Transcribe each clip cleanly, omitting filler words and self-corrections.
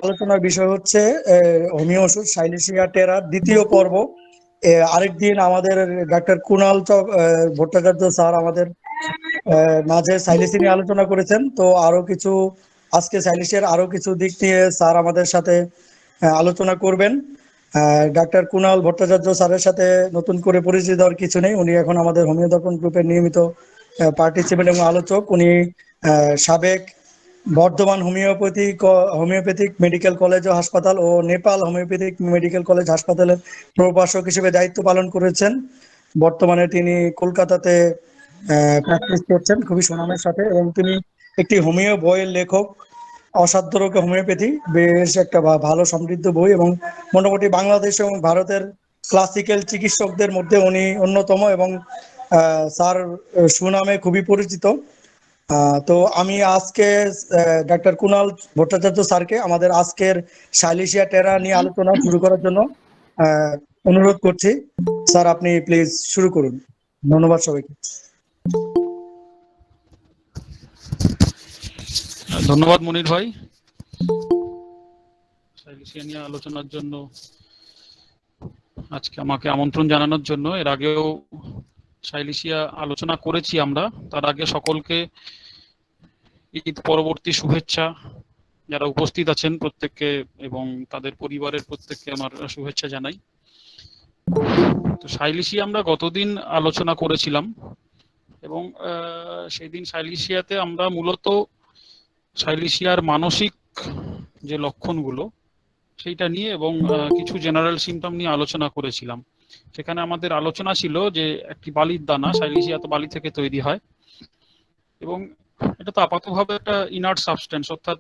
আলোচনার বিষয় হচ্ছে হোমিও ওষুধ সাইলেশিয়া টেরার দ্বিতীয় পর্ব। আরেকদিন আমাদের ডাক্তার কুণাল ভট্টাচার্য স্যার আমাদের মাঝে সাইলেসি নিয়ে আলোচনা করেছেন। তো আরো কিছু আজকে সাইলেসিয়ার আরো কিছু দিক নিয়ে স্যার আমাদের সাথে আলোচনা করবেন। ডাক্তার কুণাল ভট্টাচার্য স্যারের সাথে নতুন করে পরিচিত দেওয়ার কিছু নেই, উনি এখন আমাদের হোমিও দর্পণ গ্রুপের নিয়মিত পার্টিসিপেন্ট এবং আলোচক। উনি সাবেক বর্ধমান হোমিওপ্যাথিক মেডিকেল কলেজ ও হাসপাতাল ও নেপাল হোমিওপ্যাথিক মেডিকেল কলেজ হাসপাতালের প্রভাষক হিসেবে দায়িত্ব পালন করেছেন। বর্তমানে তিনি কলকাতাতে প্র্যাকটিস করছেন খুবই সুনামের সাথে, এবং তিনি একটি হোমিও বইয়ের লেখক। অসাধ্য রোগে হোমিওপ্যাথি বেশ একটা ভালো সমৃদ্ধ বই, এবং মোটামুটি বাংলাদেশ এবং ভারতের ক্লাসিক্যাল চিকিৎসকদের মধ্যে উনি অন্যতম, এবং স্যার সুনামে খুবই পরিচিত। তো আমি আজকে ডাক্তার কুণাল ভট্টাচার্য স্যারকে আমাদের আজকের সাইলেশিয়া টেরা নিয়ে আলোচনা শুরু করার জন্য অনুরোধ করছি। স্যার আপনি প্লিজ শুরু করুন। ধন্যবাদ সবাইকে। ধন্যবাদ মনির ভাই সাইলেশিয়া নিয়ে আলোচনার জন্য আজকে আমাকে আমন্ত্রণ জানানোর জন্য। এর আগেও সাইলেশিয়া আলোচনা করেছি আমরা। তার আগে সকলকে ঈদ পরবর্তী শুভেচ্ছা। যারা উপস্থিত আছেন প্রত্যেককে এবং তাদের পরিবারের প্রত্যেককে আমার শুভেচ্ছা জানাই। তো সাইলেশিয়া আমরা গতদিন আলোচনা করেছিলাম, এবং সেই দিন সাইলেশিয়াতে আমরা মূলত সাইলেশিয়ার মানসিক যে লক্ষণগুলো সেইটা নিয়ে এবং কিছু জেনারেল সিমটম নিয়ে আলোচনা করেছিলাম। সেখানে আমাদের আলোচনা ছিল যে একটি বালির দানা, সাইলেশিয়া তো বালি থেকে তৈরি হয়, এবং এটা তো আপাতভাবে একটা ইনার্ট সাবস্টেন্স, অর্থাৎ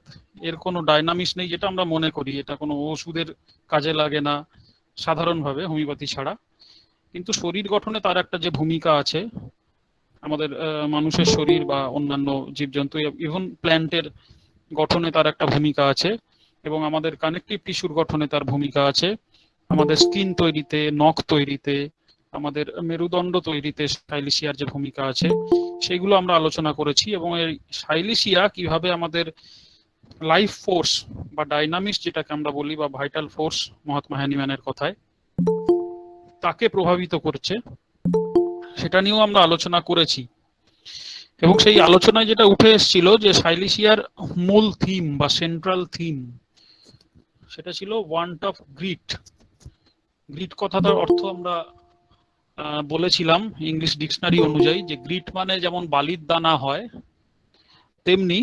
এর কোনো ডাইনামিক্স নেই যেটা আমরা মনে করি। এটা কোনো ওষুধের কাজে লাগে না সাধারণভাবে হোমিওপ্যাথি ছাড়া, কিন্তু শরীর গঠনে তার একটা যে ভূমিকা আছে, আমাদের মানুষের শরীর বা অন্যান্য জীবজন্তু ইভেন প্ল্যান্টের গঠনে তার একটা ভূমিকা আছে, এবং আমাদের কানেকটিভ টিস্যুর গঠনে তার ভূমিকা আছে, আমাদের স্কিন তৈরিতে, নখ তৈরিতে, আমাদের মেরুদণ্ড তৈরিতে সাইলেশিয়ার যে ভূমিকা আছে সেগুলো আমরা আলোচনা করেছি। এবং এই সাইলেশিয়া কিভাবে আমাদের লাইফ ফোর্স বা ডাইনামিক্স যেটাকে আমরা বলি, বা ভাইটাল ফোর্স মহাত্মা হ্যানিম্যানের কথায়, তাকে প্রভাবিত করছে সেটা নিয়েও আমরা আলোচনা করেছি। এবং সেই আলোচনায় যেটা উঠে এসেছিল যে সাইলেশিয়ার মূল থিম বা সেন্ট্রাল থিম সেটা ছিল ওয়ান্ট অফ গ্রিট। গ্রিট কথাটার অর্থ আমরা বলেছিলাম ইংলিশ ডিকশনারি অনুযায়ী যে গ্রিট মানে যেমন বালির দানা হয়, তেমনি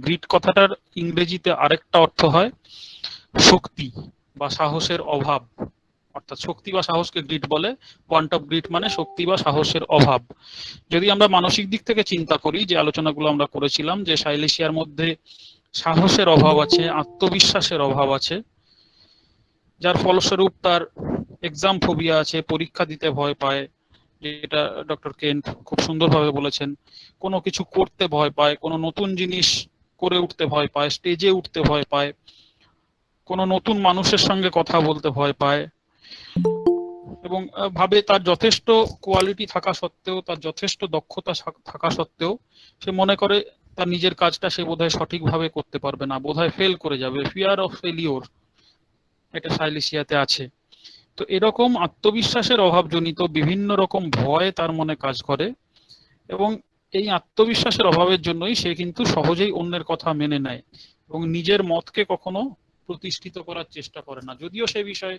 গ্রিট কথাটার ইংরেজিতে আরেকটা অর্থ হয় শক্তি বা সাহসের অভাব, অর্থাৎ শক্তি বা সাহসকে গ্রিট বলে। ওয়ান্ট অফ গ্রিট মানে শক্তি বা সাহসের অভাব। যদি আমরা মানসিক দিক থেকে চিন্তা করি, যে আলোচনাগুলো আমরা করেছিলাম, যে সাইলেশিয়ার মধ্যে সাহসের অভাব আছে, আত্মবিশ্বাসের অভাব আছে, যার ফলস্বরূপ তার এক্সাম ফোবিয়া আছে, পরীক্ষা দিতে ভয় পায়, যেটা ডক্টর কেন্ট খুব সুন্দরভাবে বলেছেন। কোনো কিছু করতে ভয় পায়, কোনো নতুন জিনিস করে উঠতে ভয় পায়, স্টেজে উঠতে ভয় পায়, কোনো নতুন মানুষের সঙ্গে কথা বলতে ভয় পায়, এবং ভাবে তার যথেষ্ট কোয়ালিটি থাকা সত্ত্বেও, তার যথেষ্ট দক্ষতা থাকা সত্ত্বেও সে মনে করে তার নিজের কাজটা সে বোধহয় সঠিকভাবে করতে পারবে না, বোধহয় ফেল করে যাবে। ফিয়ার অফ ফেলিওর এটা সাইলেশিয়াতে আছে। তো এরকম আত্মবিশ্বাসের অভাবজনিত বিভিন্ন রকম ভয় তার মনে কাজ করে, এবং এই আত্মবিশ্বাসের অভাবের জন্যই সে কিন্তু সহজেই অন্যের কথা মেনে নেয় এবং নিজের মতকে কখনো প্রতিষ্ঠিত করার চেষ্টা করে না। যদিও সে বিষয়ে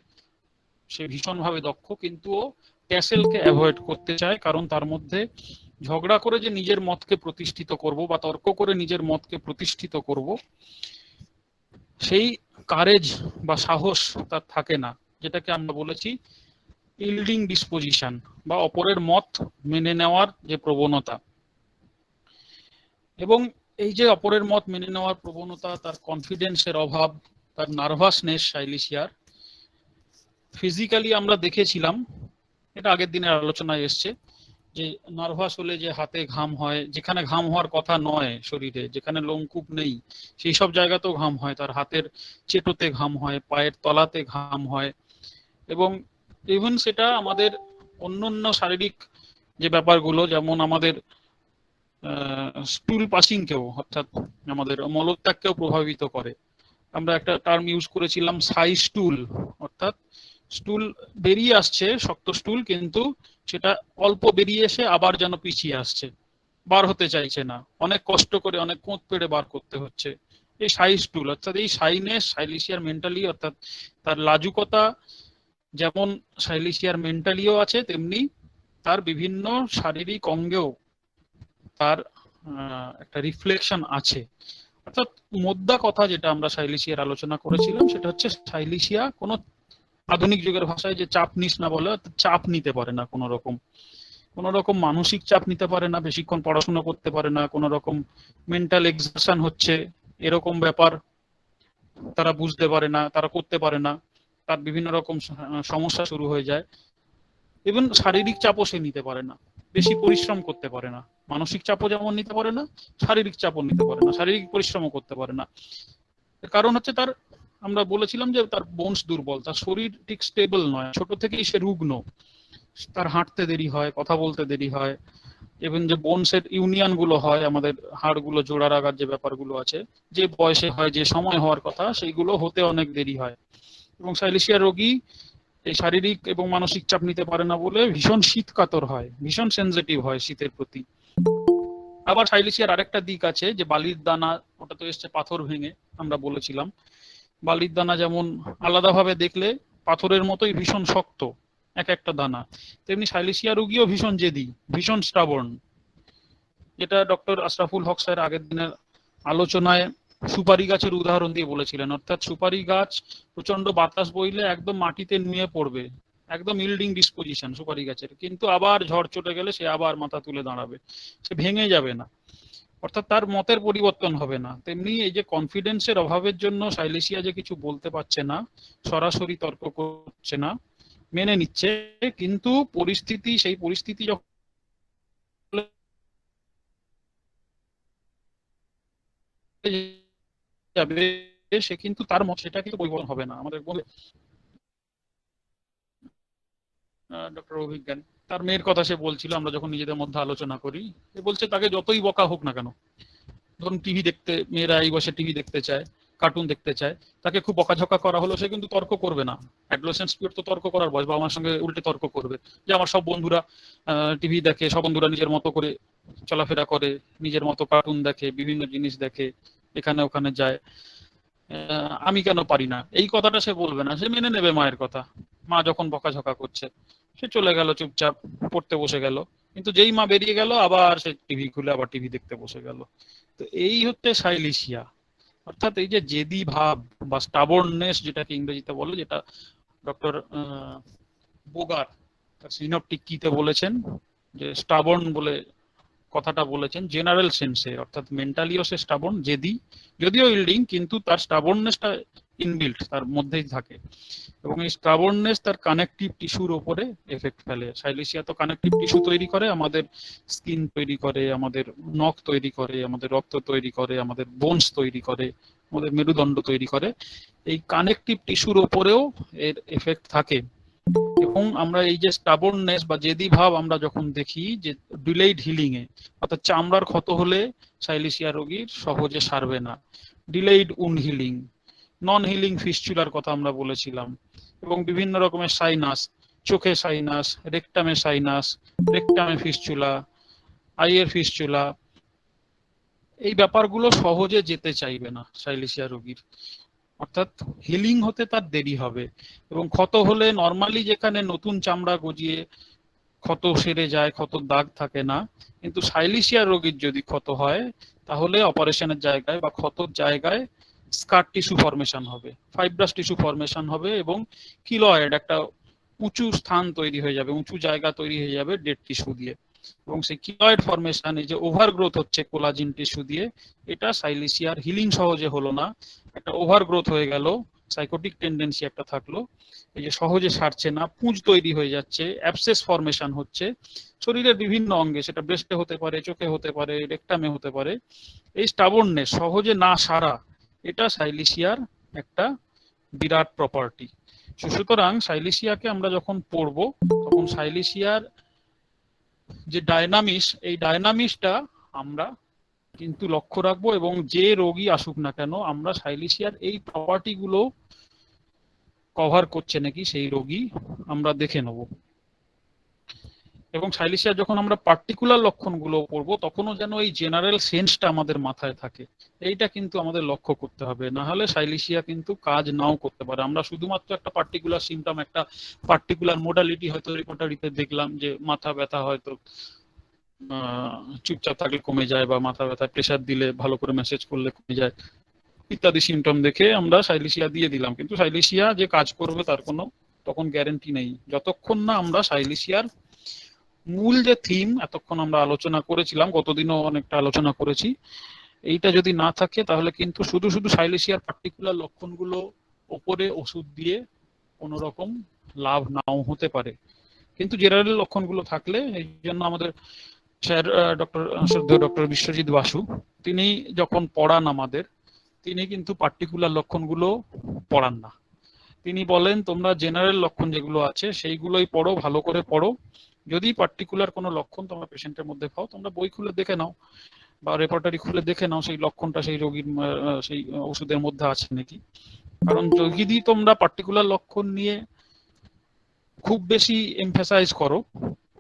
সে ভীষণভাবে দক্ষ, কিন্তু ও ট্যাসেলকে অ্যাভয়েড করতে চায়, কারণ তার মধ্যে ঝগড়া করে যে নিজের মতকে প্রতিষ্ঠিত করব বা তর্ক করে নিজের মতকে প্রতিষ্ঠিত করব, সেই কারেজ বা সাহস তার থাকে না, যেটাকে আমরা বলেছি ইল্ডিং ডিসপোজিশন বা অপরের মত মেনে নেওয়ার যে প্রবণতা। এবং এই যে অপরের মত মেনে নেওয়ার প্রবণতা, তার কনফিডেন্সের অভাব, তার নার্ভাসনেস, সাইলেশিয়ার ফিজিক্যালি আমরা দেখেছিলাম, এটা আগের দিনের আলোচনায় এসছে, যে নার্ভাস হলে যে হাতে ঘাম হয়, যেখানে ঘাম হওয়ার কথা নয় শরীরে, যেখানে লোমকূপ নেই সেই সব জায়গাতেও ঘাম হয়, তার হাতের চেটোতে ঘাম হয়, পায়ের তলাতে ঘাম হয়, এবং ইভেন সেটা আমাদের অন্যান্য শারীরিক যে ব্যাপারগুলো, যেমন আমাদের স্টুল পাসিংকেও, অর্থাৎ আমাদের মলত্যাগকেও প্রভাবিত করে। আমরা একটা টার্ম ইউজ করেছিলাম সাই স্টুল, অর্থাৎ স্টুল বেরিয়ে আসছে, শক্ত স্টুল, কিন্তু সেটা অল্প বেরিয়ে এসে আবার যেন পিছিয়ে আসছে, বার হতে চাইছে না, অনেক কষ্ট করে অনেক কোঁত পেড়ে বার করতে হচ্ছে। এই সাই স্টুল অর্থাৎ এই সাইনেস সাইলিশিয়ার মেন্টালি, অর্থাৎ তার লাজুকতা যেমন সাইলিশিয়ার মেন্টালিও আছে, তেমনি তার বিভিন্ন শারীরিক অঙ্গেও তার একটা রিফ্লেকশন আছে। অর্থাৎ মোদ্দা কথা যেটা আমরা সাইলিশিয়ার আলোচনা করেছিলাম সেটা হচ্ছে সাইলিশিয়া কোনো আধুনিক যুগের ভাষায় যে চাপ নিস না বলে, চাপ নিতে পারে না, কোনো রকম মানসিক চাপ নিতে পারে না, বেশিক্ষণ পড়াশোনা করতে পারে না, কোনো রকম মেন্টাল এক্সারশন হচ্ছে এরকম ব্যাপার তারা বুঝতে পারে না, তারা করতে পারে না, তার বিভিন্ন রকম সমস্যা শুরু হয়ে যায়। ইভেন শারীরিক চাপও সে নিতে পারে না, বেশি পরিশ্রম করতে পারে না, মানসিক চাপও যেমন নিতে পারে না, শারীরিক চাপও নিতে পারে না, শারীরিক পরিশ্রমও করতে পারে না। কারণ হচ্ছে তার, আমরা বলেছিলাম যে তার বোনস দুর্বল, তার শরীর ঠিক স্টেবল নয়, ছোট থেকেই সে রুগ্ন, তার হাঁটতে দেরি হয়, কথা বলতে দেরি হয়, এবং যে বোনসের ইউনিয়ন গুলো হয়, আমাদের হাড়গুলো জোড়া লাগার যে ব্যাপারগুলো আছে, যে বয়সে হয়, যে সময় হওয়ার কথা, সেইগুলো হতে অনেক দেরি হয়। এবং সাইলেশিয়া রোগী এই শারীরিক এবং মানসিক চাপ নিতে পারে না বলে ভীষণ শীত কাতর হয়, ভীষণ সেনসিটিভ হয় শীতের প্রতি। আবার সাইলেশিয়ার আরেকটা দিক আছে যে বালির দানা, ওটা তো এসছে পাথর ভেঙে, আমরা বলেছিলাম বালির দানা যেমন আলাদাভাবে দেখলে পাথরের মতোই ভীষণ শক্ত এক একটা দানা, তেমনি সাইলেশিয়া রোগীও ভীষণ জেদি, ভীষণ স্টাবর্ন। যেটা ডক্টর আশরাফুল হক স্যার আগের দিনের আলোচনায় সুপারি গাছের উদাহরণ দিয়ে বলেছিলেন, অর্থাৎ সুপারি গাছ প্রচন্ড বাতাস বইলে একদম মাটিতে নুয়ে পড়বে, একদম ইল্ডিং ডিসপোজিশন সুপারি গাছের, কিন্তু আবার ঝড় চলে গেলে সে আবার মাথা তুলে দাঁড়াবে, সে ভেঙে যাবে না, অর্থাৎ তার মতের পরিবর্তন হবে না। তেমনি এই যে কনফিডেন্সের অভাবের জন্য সাইলেশিয়া যে কিছু বলতে পারছে না, সরাসরি তর্ক করছে না, মেনে নিচ্ছে, কিন্তু পরিস্থিতি, সেই পরিস্থিতি যখন যাবে সে কিন্তু তার মত সেটা কিন্তু পরিবর্তন হবে না। আমাদের ডক্টর অভিজ্ঞান, তার মেয়ের কথা সে বলছিল, আমরা যখন নিজেদের মধ্যে আলোচনা করি, সে বলছে তাকে যতই বকা হোক না কেন, ধরুন টিভি দেখতে, মেয়েরা এই বসে টিভি দেখতে চায়, কার্টুন দেখতে চায়, তাকে খুব বকাঝকা করা হলো, সে কিন্তু তর্ক করবে না। অ্যাডোলেসেন্স পিরিয়ড তো তর্ক করার বয়স, বাবা মার সঙ্গে উল্টে তর্ক করবে, যে আমার সব বন্ধুরা টিভি দেখে, সব বন্ধুরা নিজের মতো করে চলাফেরা করে, নিজের মতো কার্টুন দেখে, বিভিন্ন জিনিস দেখে, এখানে ওখানে যায়, আমি কেন পারি না, এই কথাটা সে বলবে না, সে মেনে নেবে মায়ের কথা। মা যখন বকাঝকা করছে সে চলে গেল, চুপচাপ পড়তে বসে গেল, কিন্তু যেই মা বেরিয়ে গেল আবার সে টিভি খুলে আবার টিভি দেখতে বসে গেল। তো এই হচ্ছে সাইলিশিয়া, অর্থাৎ এই যে জেদি ভাব বা স্টাবর্ননেস যেটাকে ইংরেজিতে বলে, যেটা ডক্টর বোগার তার সিনপটিক কিতে বলেছেন, যে স্টাবর্ন বলে কথাটা বলেছেন জেনারেল সেন্সে, অর্থাৎ মেন্টালিও সে স্টাবর্ন, জেদি, যদিও ইল্ডিং, কিন্তু তার স্টাবর্ননেসটা ইনবিল্ট তার মধ্যেই থাকে, এবং এই স্টাবর্ননেস তার কানেকটিভ টিস্যুর উপরে এফেক্ট ফেলে। সাইলেশিয়া তো কানেকটিভ টিস্যু তৈরি করে, আমাদের স্কিন তৈরি করে, আমাদের নখ তৈরি করে, আমাদের রক্ত তৈরি করে, আমাদের বোনস তৈরি করে, আমাদের মেরুদণ্ড তৈরি করে, এই কানেকটিভ টিস্যুর উপরেও এর এফেক্ট থাকে। এবং আমরা এই যে স্টাবর্ননেস বা জেদি ভাব আমরা যখন দেখি যে ডিলেইড হিলিং এ, অর্থাৎ চামড়ার ক্ষত হলে সাইলেশিয়া রোগীর সহজে সারবে না, ডিলেইড উন্ড হিলিং, নন হিলিং ফিস্চুলার কথা আমরা বলেছিলাম, এবং বিভিন্ন রকমের সাইনাস, চোখে সাইনাস, রেকটামে সাইনাস, রেকটামে ফিস্চুলা, আইয়ের ফিস্চুলা, এই ব্যাপারগুলো সহজে যেতে চাইবে না সাইলেশিয়া রোগীর, অর্থাৎ হিলিং হতে তার দেরি হবে। এবং ক্ষত হলে নর্মালি যেখানে নতুন চামড়া গজিয়ে ক্ষত সেরে যায়, ক্ষত দাগ থাকে না, কিন্তু সাইলেশিয়া রোগীর যদি ক্ষত হয় তাহলে অপারেশনের জায়গায় বা ক্ষতর জায়গায় স্কার টিস্যু ফরমেশন হবে, ফাইব্রাস টিস্যু ফরমেশন হবে, এবং কিলয়েড একটা উঁচু স্থান তৈরি হয়ে যাবে, উঁচু জায়গা তৈরি হয়ে যাবে ডেড টিস্যু দিয়ে, এবং সেই কিলয়েড ফরমেশন, এই যে ওভারগ্রোথ হচ্ছে কোলাজিন টিস্যু দিয়ে, এটা সাইলেশিয়ার হিলিং সহজে হলো না, একটা ওভারগ্রোথ হয়ে গেল, সাইকোটিক টেন্ডেন্সি একটা থাকলো, এই যে সহজে সারছে না, পুঁজ তৈরি হয়ে যাচ্ছে, অ্যাবসেস ফরমেশন হচ্ছে শরীরের বিভিন্ন অঙ্গে, সেটা ব্রেস্টে হতে পারে, চোখে হতে পারে, রেকটামে হতে পারে, এই স্টাবর্ননেস সহজে না সারা, এটা সাইলেশিয়ার একটা বিরাট প্রপার্টি। সুতরাং সাইলেশিয়াকে আমরা যখন পড়বো তখন সাইলেশিয়ার যে ডায়নামিক্স, এই ডায়নামিক্সটা আমরা কিন্তু লক্ষ্য রাখবো, এবং যে রোগী আসুক না কেন আমরা সাইলিশিয়ার এই প্রপার্টি গুলো কভার করছে নাকি সেই রোগী আমরা দেখে নেব। এবং সাইলিশিয়া যখন আমরা পার্টিকুলার লক্ষণগুলো পড়বো তখনও যেন এই জেনারেল সেন্সটা আমাদের মাথায় থাকে, এইটা কিন্তু আমাদের লক্ষ্য করতে হবে, না হলে সাইলিশিয়া কিন্তু কাজ নাও করতে পারে। আমরা শুধুমাত্র একটা পার্টিকুলার সিমটম, একটা পার্টিকুলার মোডালিটি হয়তো রিপোর্টারিতে দেখলাম যে মাথা ব্যথা হয়তো চুপচাপ থাকলে কমে যায়, বা মাথা ব্যথা প্রেসার দিলে ভালো করে মেসেজ করলে কমে যায়, ইত্যাদি সিমটম দেখে আমরা সাইলিশিয়া দিয়ে দিলাম, কিন্তু সাইলিশিয়া যে কাজ করবে তার কোনো তখন গ্যারেন্টি নেই, যতক্ষণ না আমরা সাইলিশিয়ার মূল যে থিম এতক্ষণ আমরা আলোচনা করেছিলাম, গতদিনও অনেকটা আলোচনা করেছি, এইটা যদি না থাকে তাহলে কিন্তু শুধু শুধু সাইলেশিয়ার পার্টিকুলার লক্ষণগুলো ওপরে ওষুধ দিয়ে কোনো রকম লাভ নাও হতে পারে। কিন্তু জেনারেল লক্ষণগুলো থাকলে, এই জন্য আমাদের স্যার ডক্টর বিশ্বজিৎ বাসু তিনি যখন পড়ান আমাদের, তিনি কিন্তু পার্টিকুলার লক্ষণগুলো পড়ান না, তিনি বলেন তোমরা জেনারেল লক্ষণ যেগুলো আছে সেইগুলোই পড়ো, ভালো করে পড়ো, যদি পার্টিকুলার কোনো লক্ষণ তোমরা পেশেন্টের মধ্যে পাও তোমরা বই খুলে দেখে নাও বা রেপার্টারি খুলে দেখে নাও সেই লক্ষণটা সেই রোগীর সেই ওষুধের মধ্যে আছে নাকি। কারণ যদি তোমরা পার্টিকুলার লক্ষণ নিয়ে খুব বেশি এমফাসাইজ করো,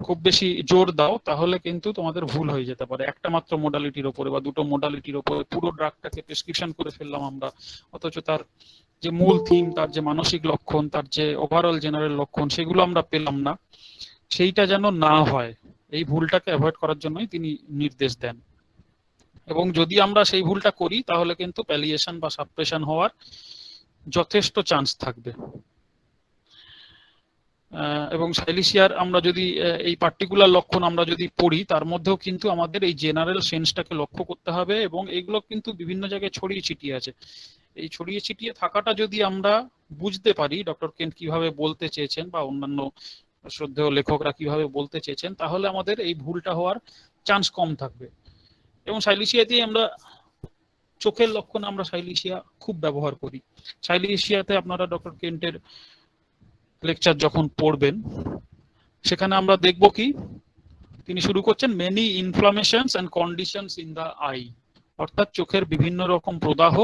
খুব বেশি জোর দাও, তাহলে কিন্তু তোমাদের ভুল হয়ে যেতে পারে। একটা মাত্র মোডালিটির উপরে বা দুটো মোডালিটির উপরে পুরো ড্রাগটাকে প্রেসক্রিপশন করে ফেললাম আমরা, অথচ তার যে মূল থিম, তার যে মানসিক লক্ষণ, তার যে ওভারঅল জেনারেল লক্ষণ সেগুলো আমরা পেলাম না, সেইটা যেন না হয় এই ভুলটাকে অ্যাভয়েড করার জন্যই তিনি নির্দেশ দেন। এবং যদি আমরা সেই ভুলটা করি তাহলে কিন্তু প্যালিয়েশন বা সাপ্রেশন হওয়ার যথেষ্ট চান্স থাকবে। এবং সাইলিশিয়ার আমরা যদি এই পার্টিকুলার লক্ষণ আমরা যদি পড়ি, তার মধ্যেও কিন্তু আমাদের এই জেনারেল সেন্সটাকে লক্ষ্য করতে হবে, এবং এগুলো কিন্তু বিভিন্ন জায়গায় ছড়িয়ে ছিটিয়ে আছে। এই ছড়িয়ে ছিটিয়ে থাকাটা যদি আমরা বুঝতে পারি ডক্টর কেন্ট কিভাবে বলতে চেয়েছেন বা অন্যান্য শ্রদ্ধেয় লেখকরা কিভাবে বলতে চেয়েছেন, তাহলে আমাদের এই ভুলটা হওয়ার চান্স কম থাকবে। এবং সাইলিশিয়াতে আমরা চোখের লক্ষণ আমরা সাইলিশিয়া খুব ব্যবহার করি। সাইলিশিয়াতে আপনারা ডক্টর কেন্টের লেকচার যখন পড়বেন সেখানে আমরা দেখব কি তিনি শুরু করছেন many inflammations and conditions in the eye, অর্থাৎ চোখের বিভিন্ন রকম প্রদাহ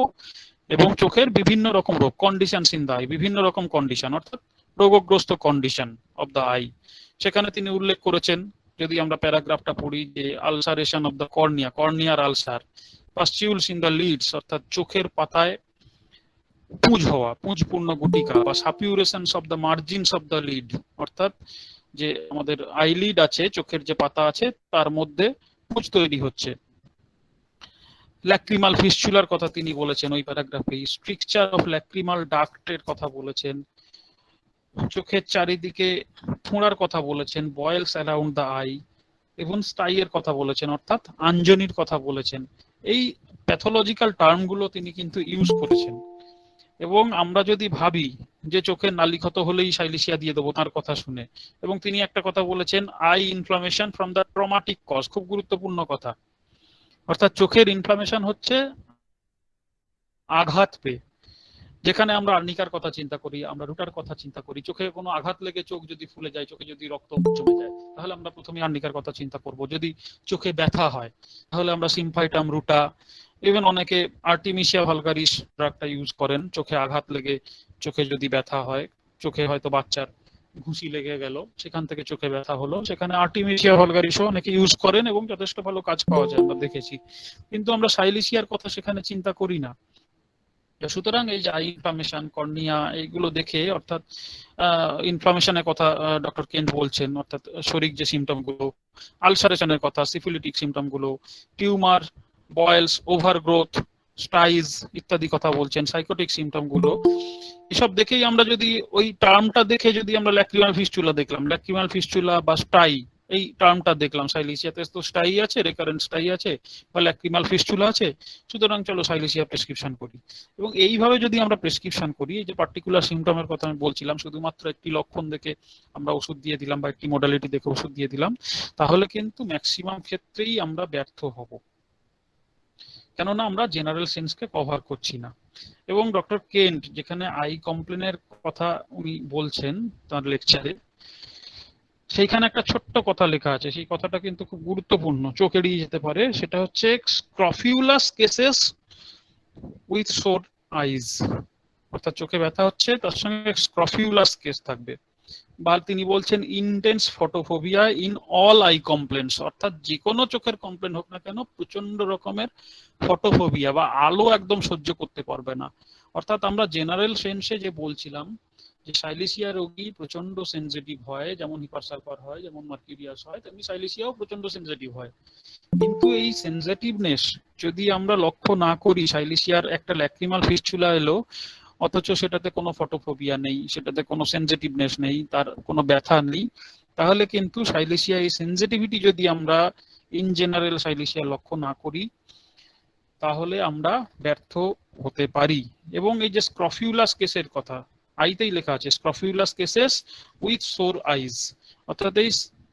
এবং চোখের বিভিন্ন রকম রোগ, কন্ডিশনস ইন দা আই, বিভিন্ন রকম কন্ডিশন অর্থাৎ রোগগ্রস্ত কন্ডিশন অফ দা আই। সেখানে তিনি উল্লেখ করেছেন, যদি আমরা প্যারাগ্রাফটা পড়ি, যে আলসারেশন অফ দা কর্নিয়া, কর্নিয়ার ulcer, pustules in the lids অর্থাৎ চোখের পাতায় পুঁজ হওয়া, পুঁজপূর্ণ গুটিকা, বা suppurations of the margins of the lid অর্থাৎ যে আমাদের আইলিড আছে, চোখের যে পাতা আছে তার মধ্যে পুঁজ তৈরি হচ্ছে। ল্যাক্রিমাল ফিস্চুলার কথা তিনি বলেছেন ওই প্যারাগ্রাফে, স্ট্রিকচার অফ ল্যাক্রিমাল ডাক্টের কথা বলেছেন, চোখের চারিদিকে ফোঁড়ার কথা বলেছেন, বয়েলস অ্যারাউন্ড দা আই, এবং স্টাইয়ের কথা বলেছেন অর্থাৎ আঞ্জনির কথা বলেছেন। এই প্যাথোলজিক্যাল টার্মগুলো তিনি কিন্তু ইউজ করেছেন। এবং আমরা যদি ভাবি যে চোখের নালী ক্ষত হলেই সাইলিশিয়া দিয়ে দেবো তার কথা শুনে, এবং তিনি একটা কথা বলেছেন eye inflammation from the traumatic cause, খুব গুরুত্বপূর্ণ কথা, অর্থাৎ চোখের ইনফ্লামেশন হচ্ছে আঘাত পেয়ে। যেখানে আমরা আর্নিকার কথা চিন্তা করি, আমরা রুটার কথা চিন্তা করি, চোখে কোনো আঘাত লেগে চোখ যদি ফুলে যায়, চোখে যদি রক্ত জমে যায়, তাহলে আমরা প্রথমে আর্নিকার কথা চিন্তা করব। যদি চোখে ব্যথা হয় তাহলে আমরা সিম্পাইটাম, রুটা, ইভেন অনেকে আর্টিমিশিয়া ভালগারিস ড্রাগটা ইউজ করেন চোখে আঘাত লেগে, চোখে যদি ব্যথা হয়, চোখে হয়তো বাচ্চার ঘুষি লেগে গেল, সেখান থেকে চোখে ব্যথা হলো, সেখানে আর্টিমিশিয়া ভালগারিসও অনেকে ইউজ করেন এবং যথেষ্ট ভালো কাজ পাওয়া যায়, আমরা দেখেছি। কিন্তু আমরা সাইলিশিয়ার কথা সেখানে চিন্তা করি না। সুতরাং এই যে আই ইনফ্লামেশন, কর্নিয়া, এইগুলো দেখে, অর্থাৎ ইনফ্লামেশনের কথা ডক্টর কেন্ট বলছেন, অর্থাৎ শরীর যে সিমটম গুলো, আলসারেশনের কথা, সিফিলিটিক সিমটম গুলো, টিউমার, বয়েলস, ওভারগ্রোথ, স্টাইজ ইত্যাদি কথা বলছেন, সাইকোটিক সিমটম গুলো, এসব দেখেই আমরা যদি ওই টার্মটা দেখে যদি আমরা ল্যাক্রিমাল ফিস্চুলা দেখলাম, ল্যাক্রিমাল ফিস্চুলা বা স্টাই এই টার্মটা দেখলাম, সাইলিশিয়াতে তো স্টাই আছে, রেকারেন্ট স্টাই আছে বা ল্যাক্রিমাল ফিস্চুলা আছে, সুতরাং চলো সাইলিশিয়া প্রেসক্রিপশন করি। এবং এইভাবে যদি আমরা প্রেসক্রিপশন করি, এই যে পার্টিকুলার সিমটমের কথা আমি বলছিলাম, শুধুমাত্র একটি লক্ষণ দেখে আমরা ওষুধ দিয়ে দিলাম বা একটি মডালিটি দেখে ওষুধ দিয়ে দিলাম, তাহলে কিন্তু ম্যাক্সিমাম ক্ষেত্রেই আমরা ব্যর্থ হব, কেননা আমরা জেনারেল সেন্সকে কভার করছি না। এবং ডক্টর কেন্ট যেখানে আই কমপ্লেনের কথা উনি বলছেন তার লেকচারে, সেইখানে একটা ছোট্ট কথা লেখা আছে, সেই কথাটা কিন্তু খুব গুরুত্বপূর্ণ, চোখ এড়িয়ে যেতে পারে। সেটা হচ্ছে স্ক্রফিউলাস কেসেস উইথ সোর আইজ, অর্থাৎ চোখে ব্যথা হচ্ছে তার সঙ্গে স্ক্রফিউলাস কেস থাকবে। বা তিনি বলছেন intense photophobia in all I complaints, অর্থাৎ যে কোনো চোখের কমপ্লেন হোক না কেন প্রচন্ড রকমের ফটোফোবিয়া বা আলো একদম সহ্য করতে পারবে না। অর্থাৎ আমরা জেনারেল সেন্সে যে বলছিলাম যে সাইলেসিয়া রোগী প্রচন্ড সেনসিটিভ হয়, যেমন হিপারসালফার হয়, যেমন মার্কিউরিয়াস হয়, তেমনি সাইলেসিয়াও প্রচন্ড সেনসিটিভ হয়। কিন্তু এই সেনসিটিভনেস যদি আমরা লক্ষ্য না করি, সাইলেসিয়ার একটা ল্যাক্রিমাল ফিস্চুলা এলো অথচ সেটাতে কোনো ফটোফোবিয়া নেই, সেটাতে কোনো সেনসিটিভনেস নেই, তার কোনো ব্যথা নেই, তাহলে কিন্তু সাইলেসিয়া এই সেনসিটিভিটি যদি আমরা ইন জেনারেল সাইলেসিয়া লক্ষ্য না করি তাহলে আমরা ব্যর্থ হতে পারি। এবং এই যে স্ক্রফিউলাস কেসের কথা আইতেই লেখা আছে, স্ক্রফিউলাস কেসেস উইথ সোর আইজ, অর্থাৎ এই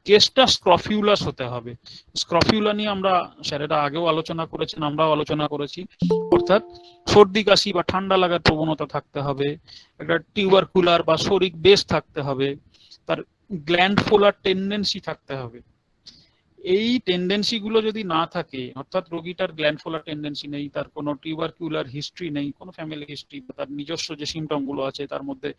কেসটা স্ক্রফিউলাস হতে হবে। স্ক্রফিউলা নিয়ে আমরা স্যারেরা আগেও আলোচনা করেছেন, আমরাও আলোচনা করেছি, অর্থাৎ সর্দি কাশি বা ঠান্ডা লাগার প্রবণতা থাকতে হবে, একটা টিউবারকুলার বা শরিক বেস থাকতে হবে, তার গ্ল্যান্ড ফোলার টেন্ডেন্সি থাকতে হবে। এই টেন্ডেন্সি গুলো যদি না থাকে, অর্থাৎ রোগীটার গ্ল্যান্ড ফোলার টেন্ডেন্সি নেই, তার কোনো টিউবারকুলার হিস্ট্রি নেই, কোনো ফ্যামিলি হিস্ট্রি, তার নিজস্ব যে সিমটম গুলো আছে তার মধ্যে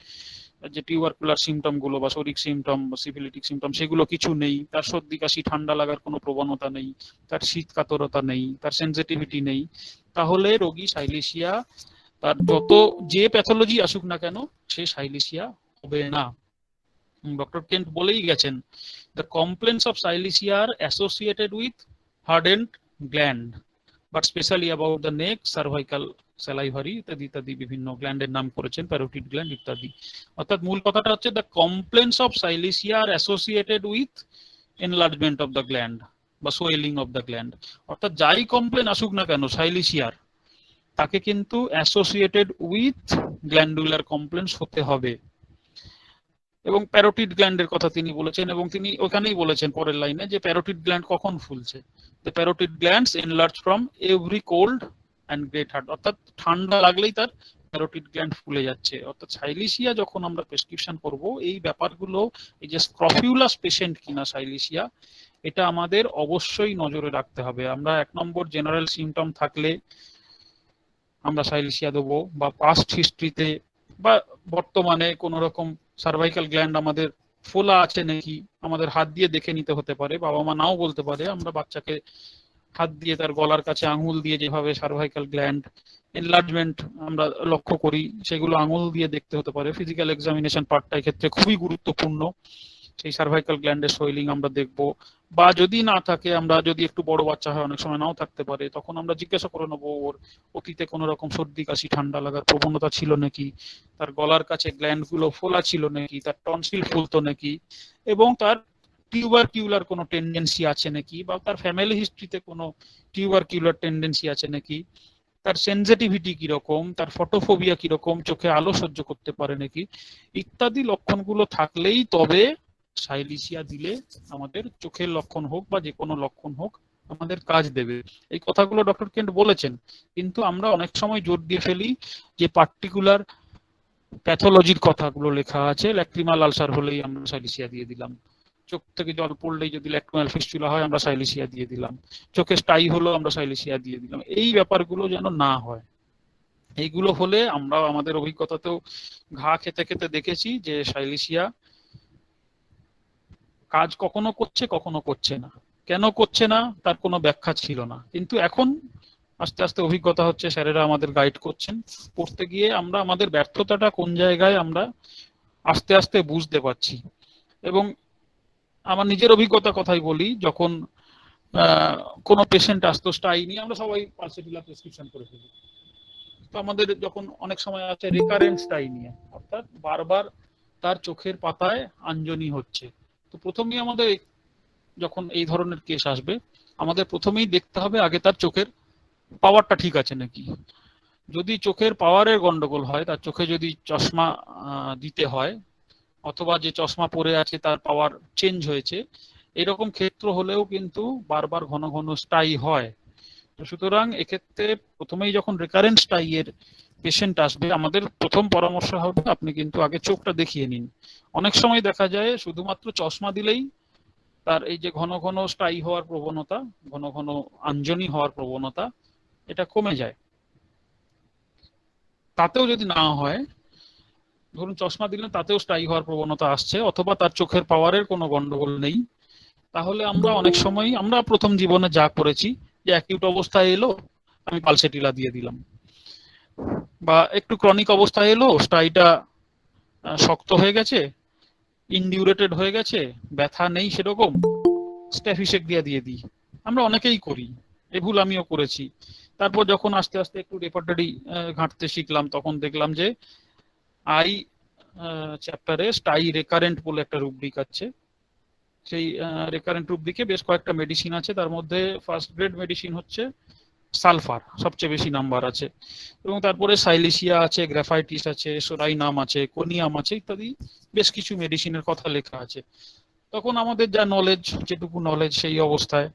যে টিউবারকুলার সিমটম গুলো বা শরিক সিমটম বা সিফিলিটিক সিমটম সেগুলো কিছু নেই, তার সর্দি কাশি ঠান্ডা লাগার কোনো প্রবণতা নেই, তার শীত কাতরতা নেই, তার সেনসিটিভিটি নেই, তাহলে রোগী সাইলেসিয়া, তার যত যে প্যাথোলজি আসুক না কেন সে সাইলেসিয়া হবে না। ডক্টর কেন্ট বলেই গেছেন, the complaints of silesia are associated with hardened gland, but specially about the neck, cervical, salivary ইত্যাদি ইত্যাদি বিভিন্ন গ্ল্যান্ডের নাম করেছেন, প্যারোটিড গ্ল্যান্ড ইত্যাদি। অর্থাৎ মূল কথাটা হচ্ছে the complaints of silesia are associated with enlargement of the gland বা সোয়েলিং অফ দ্য গ্ল্যান্ড, অর্থাৎ যাই কমপ্লেন আসুক না কেন সাইলেসিয়ার, তাকে কিন্তু অ্যাসোসিয়েটেড উইথ গ্ল্যান্ডুলার কমপ্লেন্স হতে হবে। এবং প্যারোটিড গ্ল্যান্ডের কথা তিনি বলেছেন, এবং তিনি ওখানেই বলেছেন পরের লাইনে যে প্যারোটিড গ্ল্যান্ড কখন ফুলছে, the parotid glands enlarge from every cold and great heat, অর্থাৎ ঠান্ডা লাগলেই তার প্যারোটিড গ্ল্যান্ড ফুলে যাচ্ছে। অর্থাৎ সাইলেসিয়া যখন আমরা প্রেসক্রিপশন করব, এই ব্যাপারগুলো, এই যে স্ক্রফিউলাস পেশেন্ট কিনা সাইলেসিয়া, এটা আমাদের অবশ্যই নজরে রাখতে হবে। আমরা 1 নম্বর জেনারেল সিমটম থাকলে আমরা সাইলেসিয়া দেবো, বা পাস্ট হিস্ট্রিতে বা বর্তমানে কোন রকম সার্ভাইকাল গ্ল্যান্ড আমাদের ফোলা আছে নাকি আমাদের হাত দিয়ে দেখে নিতে হতে পারে, বাবা মা নাও বলতে পারে, আমরা বাচ্চাকে হাত দিয়ে তার গলার কাছে আঙুল দিয়ে যেভাবে সার্ভাইকাল গ্ল্যান্ড এনলার্জমেন্ট আমরা লক্ষ্য করি, সেগুলো আঙুল দিয়ে দেখতে হতে পারে। ফিজিক্যাল এক্সামিনেশন পার্টটা ক্ষেত্রে খুবই গুরুত্বপূর্ণ, সেই সার্ভাইকাল গ্ল্যান্ডের সোয়েলিং আমরা দেখব। বা যদি না থাকে, আমরা যদি একটু বড় বাচ্চা হয়, অনেক সময় নাও থাকতে পারে, তখন আমরা জিজ্ঞাসা করে নেবো ওর অতীতে কোনো রকম সর্দি কাশি ঠান্ডা লাগার প্রবণতা ছিল নাকি, তার গলার কাছে গ্ল্যান্ড গুলো ফোলা ছিল নাকি, তার টনসিল ফুলতো নাকি, এবং তার টিউবারকিউলার কোনো টেন্ডেন্সি আছে নাকি, বা তার ফ্যামিলি হিস্ট্রিতে কোনো টিউবারকিউলার টেন্ডেন্সি আছে নাকি, তার সেনসিটিভিটি কিরকম, তার ফটোফোবিয়া কিরকম, চোখে আলো সহ্য করতে পারে নাকি, ইত্যাদি লক্ষণগুলো থাকলেই তবে সাইলেসিয়া দিলে আমাদের চোখের লক্ষণ হোক বা যে কোনো লক্ষণ হোক আমাদের কাজ দেবে। এই কথাগুলো ডক্টর কেন্ট বলেছেন, কিন্তু আমরা অনেক সময় জোর দিয়ে ফেলি যে পার্টিকুলার প্যাথোলজির কথাগুলো লেখা আছে, ল্যাক্রিমাল আলসার হলেই আমরা সাইলেসিয়া দিয়ে দিলাম, চোখ থেকে জল পড়লেই যদি ল্যাক্রিমাল ফিস্চুলা হয় আমরা সাইলেসিয়া দিয়ে দিলাম, চোখে স্টাই হলো আমরা সাইলেসিয়া দিয়ে দিলাম। এই ব্যাপারগুলো যেন না হয়। এইগুলো হলে আমরা আমাদের অভিজ্ঞতাতেও ঘা খেতে খেতে দেখেছি যে সাইলেসিয়া কাজ কখনো করছে কখনো করছে না, কেন করছে না তার কোনো ব্যাখ্যা ছিল না, কিন্তু এখন আস্তে আস্তে অভিজ্ঞতা হচ্ছে, স্যারেরা আমাদের গাইড করছেন, পড়তে গিয়ে আমরা আমাদের ব্যর্থতাটা কোন জায়গায় আমরা আস্তে আস্তে বুঝতে পারছি। এবং আমার নিজের অভিজ্ঞতা কথাই বলি, যখন কোনো পেশেন্ট আসতো স্টাই নিয়ে, আমরা সবাই পালসেটিলা প্রেসক্রিপশন করে ফেলি, তো আমাদের যখন অনেক সময় আছে রিকারেন্ট স্টাই নিয়ে, অর্থাৎ বারবার তার চোখের পাতায় আঞ্জনি হচ্ছে, তো প্রথমেই আমাদের যখন এই ধরনের কেস আসবে আমাদের প্রথমেই দেখতে হবে আগে তার চোখের পাওয়ারটা ঠিক আছে নাকি। যদি চোখের পাওয়ারের গন্ডগোল হয়, তার চোখে যদি চশমা দিতে হয়, অথবা যে চশমা পরে আছে তার পাওয়ার চেঞ্জ হয়েছে, এরকম ক্ষেত্র হলেও কিন্তু বারবার ঘন ঘন স্টাই হয়। তো সুতরাং এক্ষেত্রে প্রথমেই যখন রিকারেন্ট স্টাই এর পেশেন্ট আসবে, আমাদের প্রথম পরামর্শ হবে আপনি কিন্তু আগে চোখটা দেখিয়ে নিন। অনেক সময় দেখা যায় শুধুমাত্র চশমা দিলেই তার এই যে ঘন ঘন স্টাই হওয়ার প্রবণতা, ঘন ঘন আঞ্জনি হওয়ার প্রবণতা, এটা কমে যায়। তাতেও যদি না হয়, ধরুন চশমা দিলেন তাতেও স্টাই হওয়ার প্রবণতা আসছে, অথবা তার চোখের পাওয়ারের কোনো গন্ডগোল নেই, তাহলে আমরা অনেক সময় আমরা প্রথম জীবনে যা করেছি, যে অ্যাকিউট অবস্থায় এলো আমি পালসেটিলা দিয়ে দিলাম, বা একটু ক্রনিক অবস্থায় এলো স্টাইটা শক্ত হয়ে গেছে, ইনডিউরেটেড হয়ে গেছে, ব্যথা নেই সেরকম, স্ট্যাফিশেক দিয়ে দিই। আমরা অনেকেই করি, এই ভুল আমিও করেছি। তারপর যখন আস্তে আস্তে একটু রেপার্টরি ঘাঁটতে শিখলাম, তখন দেখলাম যে আই চ্যাপ্টারে স্টাই রেকারেন্ট বলে একটা রুব্রিক আছে। সেই রেকারেন্ট রুব্রিকে বেশ কয়েকটা মেডিসিন আছে, তার মধ্যে ফার্স্ট গ্রেড মেডিসিন হচ্ছে সালফার, সবচেয়ে বেশি নাম্বার আছে, এবং তারপরে সাইলিসিয়া আছে, গ্রাফাইটিস আছে, সোরাইনাম আছে, কোনিয়াম আছে, ইত্যাদি বেশ কিছু মেডিসিনের কথা লেখা আছে। তখন আমাদের যা নলেজ, যেটুকু নলেজ, সেই অবস্থায়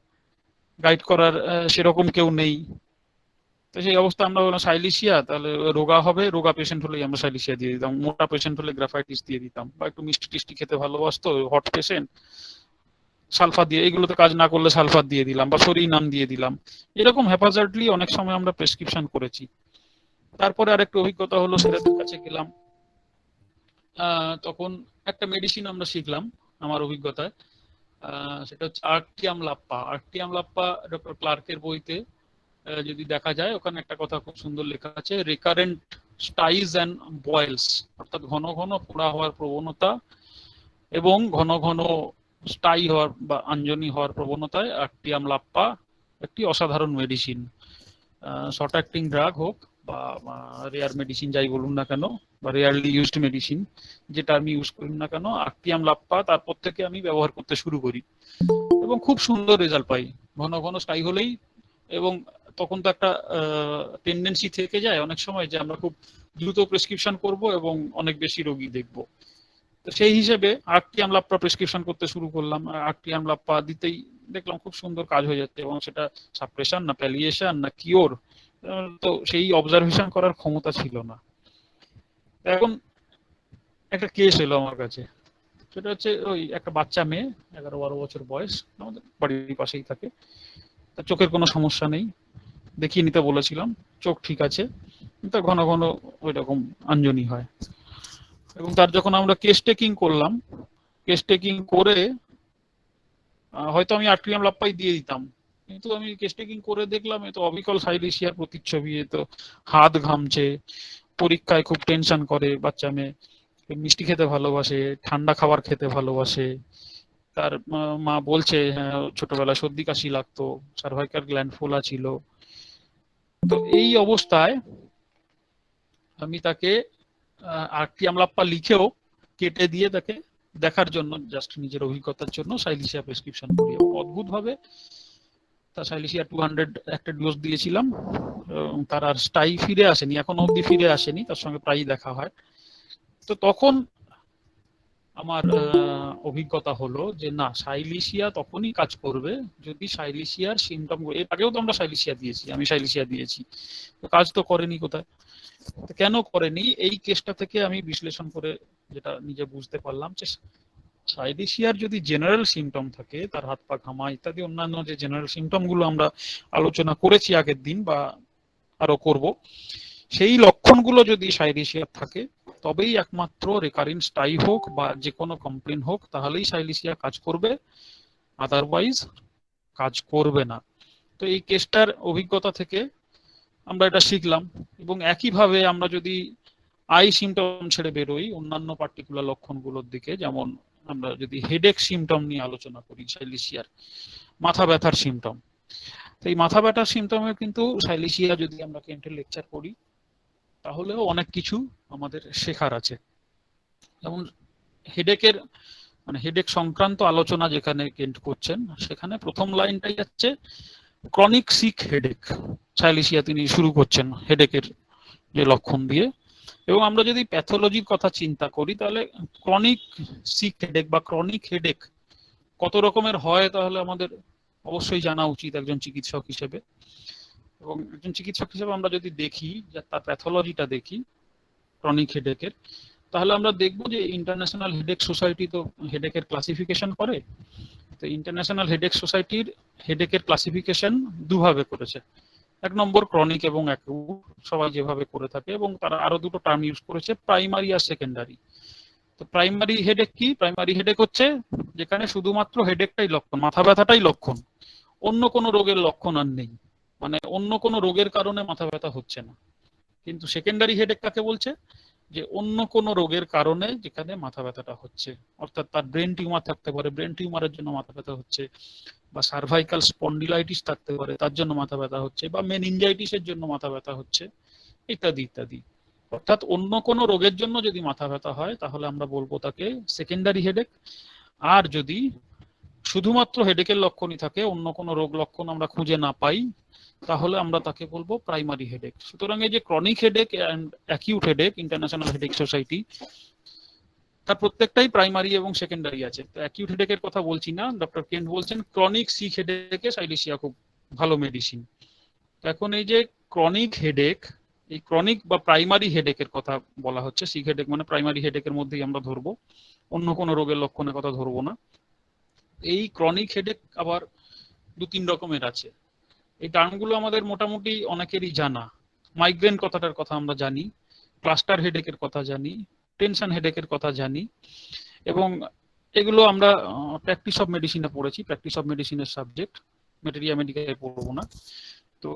গাইড করার সেরকম কেউ নেই। তো সেই অবস্থা আমরা বললাম সাইলিসিয়া, তাহলে রোগা হবে, রোগা পেশেন্ট হলেই আমরা সাইলিসিয়া দিয়ে দিতাম, মোটা পেশেন্ট হলে গ্রাফাইটিস দিয়ে দিতাম, বা একটু মিষ্টি টিষ্টি খেতে ভালোবাসতো হট পেশেন্ট, সালফার দিয়ে, এইগুলোতে কাজ না করলে সালফার দিয়ে দিলাম, বা সরিনাম দিয়ে দিলাম। এরকম হ্যাপাজার্ডলি অনেক সময় আমরা প্রেসক্রিপশন করেছি। তারপরে আরেকটু অভিজ্ঞতা হলো, সেরাদের কাছে গেলাম, তখন একটা মেডিসিন আমরা শিখলাম আমার অভিজ্ঞতায়, সেটা হচ্ছে আর্কটিয়াম লাপ্পা। আর্কটিয়াম লাপ্পা ডক্টর ক্লার্কের বইতে যদি দেখা যায়, ওখানে একটা কথা খুব সুন্দর লেখা আছে, রিকারেন্ট স্টাইজ অ্যান্ড বয়েলস, অর্থাৎ ঘন ঘন ফোড়া হওয়ার প্রবণতা এবং ঘন ঘন স্টাই হওয়ার বা আঞ্জনি হওয়ার প্রবণতায় আর্কটিয়াম লাপ্পা একটি অসাধারণ মেডিসিন। শর্ট অ্যাক্টিং ড্রাগ হোক বা রেয়ার মেডিসিন যাই বলুন না কেন, বা রেয়ারলি ইউজড মেডিসিন যেটা আমি ইউজ করি না কেন, আর্কটিয়াম লাপ্পা তারপর থেকে আমি ব্যবহার করতে শুরু করি এবং খুব সুন্দর রেজাল্ট পাই। ঘন ঘন স্টাই হলেই, এবং তখন তো একটা টেন্ডেন্সি থেকে যায় অনেক সময় যে আমরা খুব দ্রুত প্রেসক্রিপশন করব এবং অনেক বেশি রোগী দেখব। তো সেই হিসেবে আর্কটিয়াম লাপ্পা প্রেসক্রিপশন করতে শুরু করলাম। আর্কটিয়াম লাপ্পা দিতেই দেখলাম খুব সুন্দর কাজ হয়ে যাচ্ছে, এবং সেটা সাপ্রেশন না প্যালিয়েশন না কিওর, তো সেই অবজারভেশন করার ক্ষমতা ছিল না। এখন একটা কেস এলো আমার কাছে, সেটা হচ্ছে ওই একটা বাচ্চা মেয়ে, 11-12 বছর বয়স, আমাদের বাড়ির পাশেই থাকে, তার চোখের কোনো সমস্যা নেই, দেখিয়ে নিতে বলেছিলাম, চোখ ঠিক আছে, কিন্তু ঘন ঘন ওই রকম আঞ্জনি হয়। এবং তার যখন আমরা কেস টেকিং করলাম, কেস টেকিং করে হয়তো আমি আর্কটিয়াম লাপ্পাই দিয়ে দিতাম, কিন্তু আমি কেস টেকিং করে দেখলাম এ তো অবিকল সাইলিসিয়ার প্রতিচ্ছবি, এ তো হাত ঘামছে, পরীক্ষায় খুব টেনশন করে বাচ্চা মেয়ে, মিষ্টি খেতে ভালোবাসে, ঠান্ডা খাবার খেতে ভালোবাসে, তার মা বলছে হ্যাঁ ছোটবেলায় সর্দি কাশি লাগতো, সার্ভাইকাল গ্ল্যান্ড ফোলা ছিল। তো এই অবস্থায় আমি তাকে আর্কটিয়াম লাপ্পা লিখেও কেটে দিয়ে তাকে দেখার জন্য, জাস্ট নিজের অভিজ্ঞতার জন্য সাইলিসিয়া প্রেসক্রিপশন করি, এবং অদ্ভুত ভাবে তার সাইলিসিয়া 200 একটা ডোজ দিয়েছিলাম, তার আর স্টাই ফিরে আসেনি, এখনো অব্দি ফিরে আসেনি, তার সঙ্গে প্রায়ই দেখা হয়। তো তখন আমার অভিজ্ঞতা হলো যে না, সাইলিসিয়া তখনই কাজ করবে যদি সাইলিসিয়ার সিমটম, এর আগেও তো আমরা সাইলিসিয়া দিয়েছি, আমি সাইলিসিয়া দিয়েছি, তো কাজ তো করেনি কোথায়, কেন করেনি? এই কেসটা থেকে আমি বিশ্লেষণ করে যেটা নিজে বুঝতে পারলাম যে সাইলিসিয়ার যদি জেনারেল সিমটম থাকে, তার হাত পা ঘামা ইত্যাদি অন্যান্য যে জেনারেল সিমটম গুলো আমরা আলোচনা করেছি আগের দিন বা আরো করব, সেই লক্ষণগুলো যদি সাইলিসিয়ার থাকে, তবেই একমাত্র রেকারিং স্টাই হোক বা যে কোনো কমপ্লেন হোক, তাহলেই সাইলিসিয়া কাজ করবে, আদারওয়াইজ কাজ করবে না। তো এই কেসটার অভিজ্ঞতা থেকে আমরা এটা শিখলাম। এবং একইভাবে আমরা যদি আই সিমটম ছেড়ে বেরোই অন্যান্য পার্টিকুলার লক্ষণগুলোর দিকে, যেমন আমরা যদি হেডেক সিমটম নিয়ে আলোচনা করি, সাইলিসিয়ার মাথা ব্যথার সিমটম, তো এই মাথা ব্যথার সিমটমের কিন্তু সাইলিসিয়া যদি আমরা কেন্টে লেকচার করি, তাহলেও অনেক কিছু আমাদের শেখার আছে। যেমন হেডেকের, মানে হেডেক সংক্রান্ত আলোচনা যেখানে কেন্ট করছেন, সেখানে প্রথম লাইনটাই হচ্ছে ক্রনিক সিক হেডেক। সাইলিসিয়া তিনি শুরু করছেন হেডেকের যে লক্ষণ দিয়ে। এবং আমরা যদি প্যাথোলজির কথা চিন্তা করি, তাহলে ক্রনিক সিক হেডেক বা ক্রনিক হেডেক কত রকমের হয়, তাহলে আমাদের অবশ্যই জানা উচিত একজন চিকিৎসক হিসেবে। এবং একজন চিকিৎসক হিসেবে আমরা যদি দেখি, তার প্যাথোলজিটা দেখি ক্রনিক হেডেকের, তাহলে আমরা দেখব যে ইন্টারন্যাশনাল হেডেক সোসাইটি তো হেডেকের ক্লাসিফিকেশন করে। তো তো ইন্টারন্যাশনাল হেডেক সোসাইটির হেডেকের ক্লাসিফিকেশন দুভাবে করেছে। এক নম্বর ক্রনিক এবং অ্যাকিউট, সবাই যেভাবে করে থাকে, এবং তারা আরো দুটো টার্ম ইউজ করেছে, প্রাইমারি আর সেকেন্ডারি। তো প্রাইমারি হেডেক কি? প্রাইমারি হেডেক হচ্ছে যেখানে শুধুমাত্র হেডেকটাই লক্ষণ, মাথা ব্যথাটাই লক্ষণ, অন্য কোনো রোগের লক্ষণ আর নেই, মানে অন্য কোনো রোগের কারণে মাথা ব্যথা হচ্ছে না। কিন্তু সেকেন্ডারি হেডেক কাকে বলছে? যে অন্য কোনো রোগের কারণে যেখানে মাথা ব্যথাটা হচ্ছে, অর্থাৎ তার ব্রেন টিউমার থাকতে পারে, ব্রেন টিউমারের জন্য মাথা ব্যথা হচ্ছে, বা সার্ভাইকাল স্পন্ডিলাইটিস থাকতে পারে, তার জন্য মাথা ব্যথা হচ্ছে, বা মেনিনজাইটিসের জন্য মাথা ব্যথা হচ্ছে, ইত্যাদি ইত্যাদি। অর্থাৎ অন্য কোনো রোগের জন্য যদি মাথা ব্যথা হয় তাহলে আমরা বলবো তাকে সেকেন্ডারি হেডেক। আর যদি শুধুমাত্র হেডেকের লক্ষণই থাকে, অন্য কোনো রোগ লক্ষণ আমরা খুঁজে না পাই, তাহলে আমরা তাকে বলবো প্রাইমারি হেডেক। সুতরাং এই যে chronic headache and acute headache international headache society, তার প্রত্যেকটাই প্রাইমারি এবং সেকেন্ডারি আছে। তো অ্যাকিউট হেডেকের কথা বলছি না, ডক্টর কেন্ট বলছেন ক্রনিক সিক হেডেকে সাইলেশিয়া খুব ভালো মেডিসিন। এখন এই যে ক্রনিক হেডেক, এই ক্রনিক বা প্রাইমারি হেডেকের কথা বলা হচ্ছে, সিক হেডেক মানে প্রাইমারি হেডেকের মধ্যেই আমরা ধরবো, অন্য কোনো রোগের লক্ষণের কথা ধরবো না। এই ক্রনিক হেডেক আবার দু তিন রকমের আছে। এই টার্মগুলো আমাদের মোটামুটি অনেকেরই জানা। মাইগ্রেন কথাটার কথা আমরা জানি, ক্লাস্টার হেডেকের কথা জানি, টেনশন হেডেকের কথা জানি, এবং এগুলো আমরা প্র্যাকটিস অফ মেডিসিনে পড়েছি, প্র্যাকটিস অফ মেডিসিনের সাবজেক্ট, ম্যাটেরিয়া মেডিকেলে পড়বো না। তো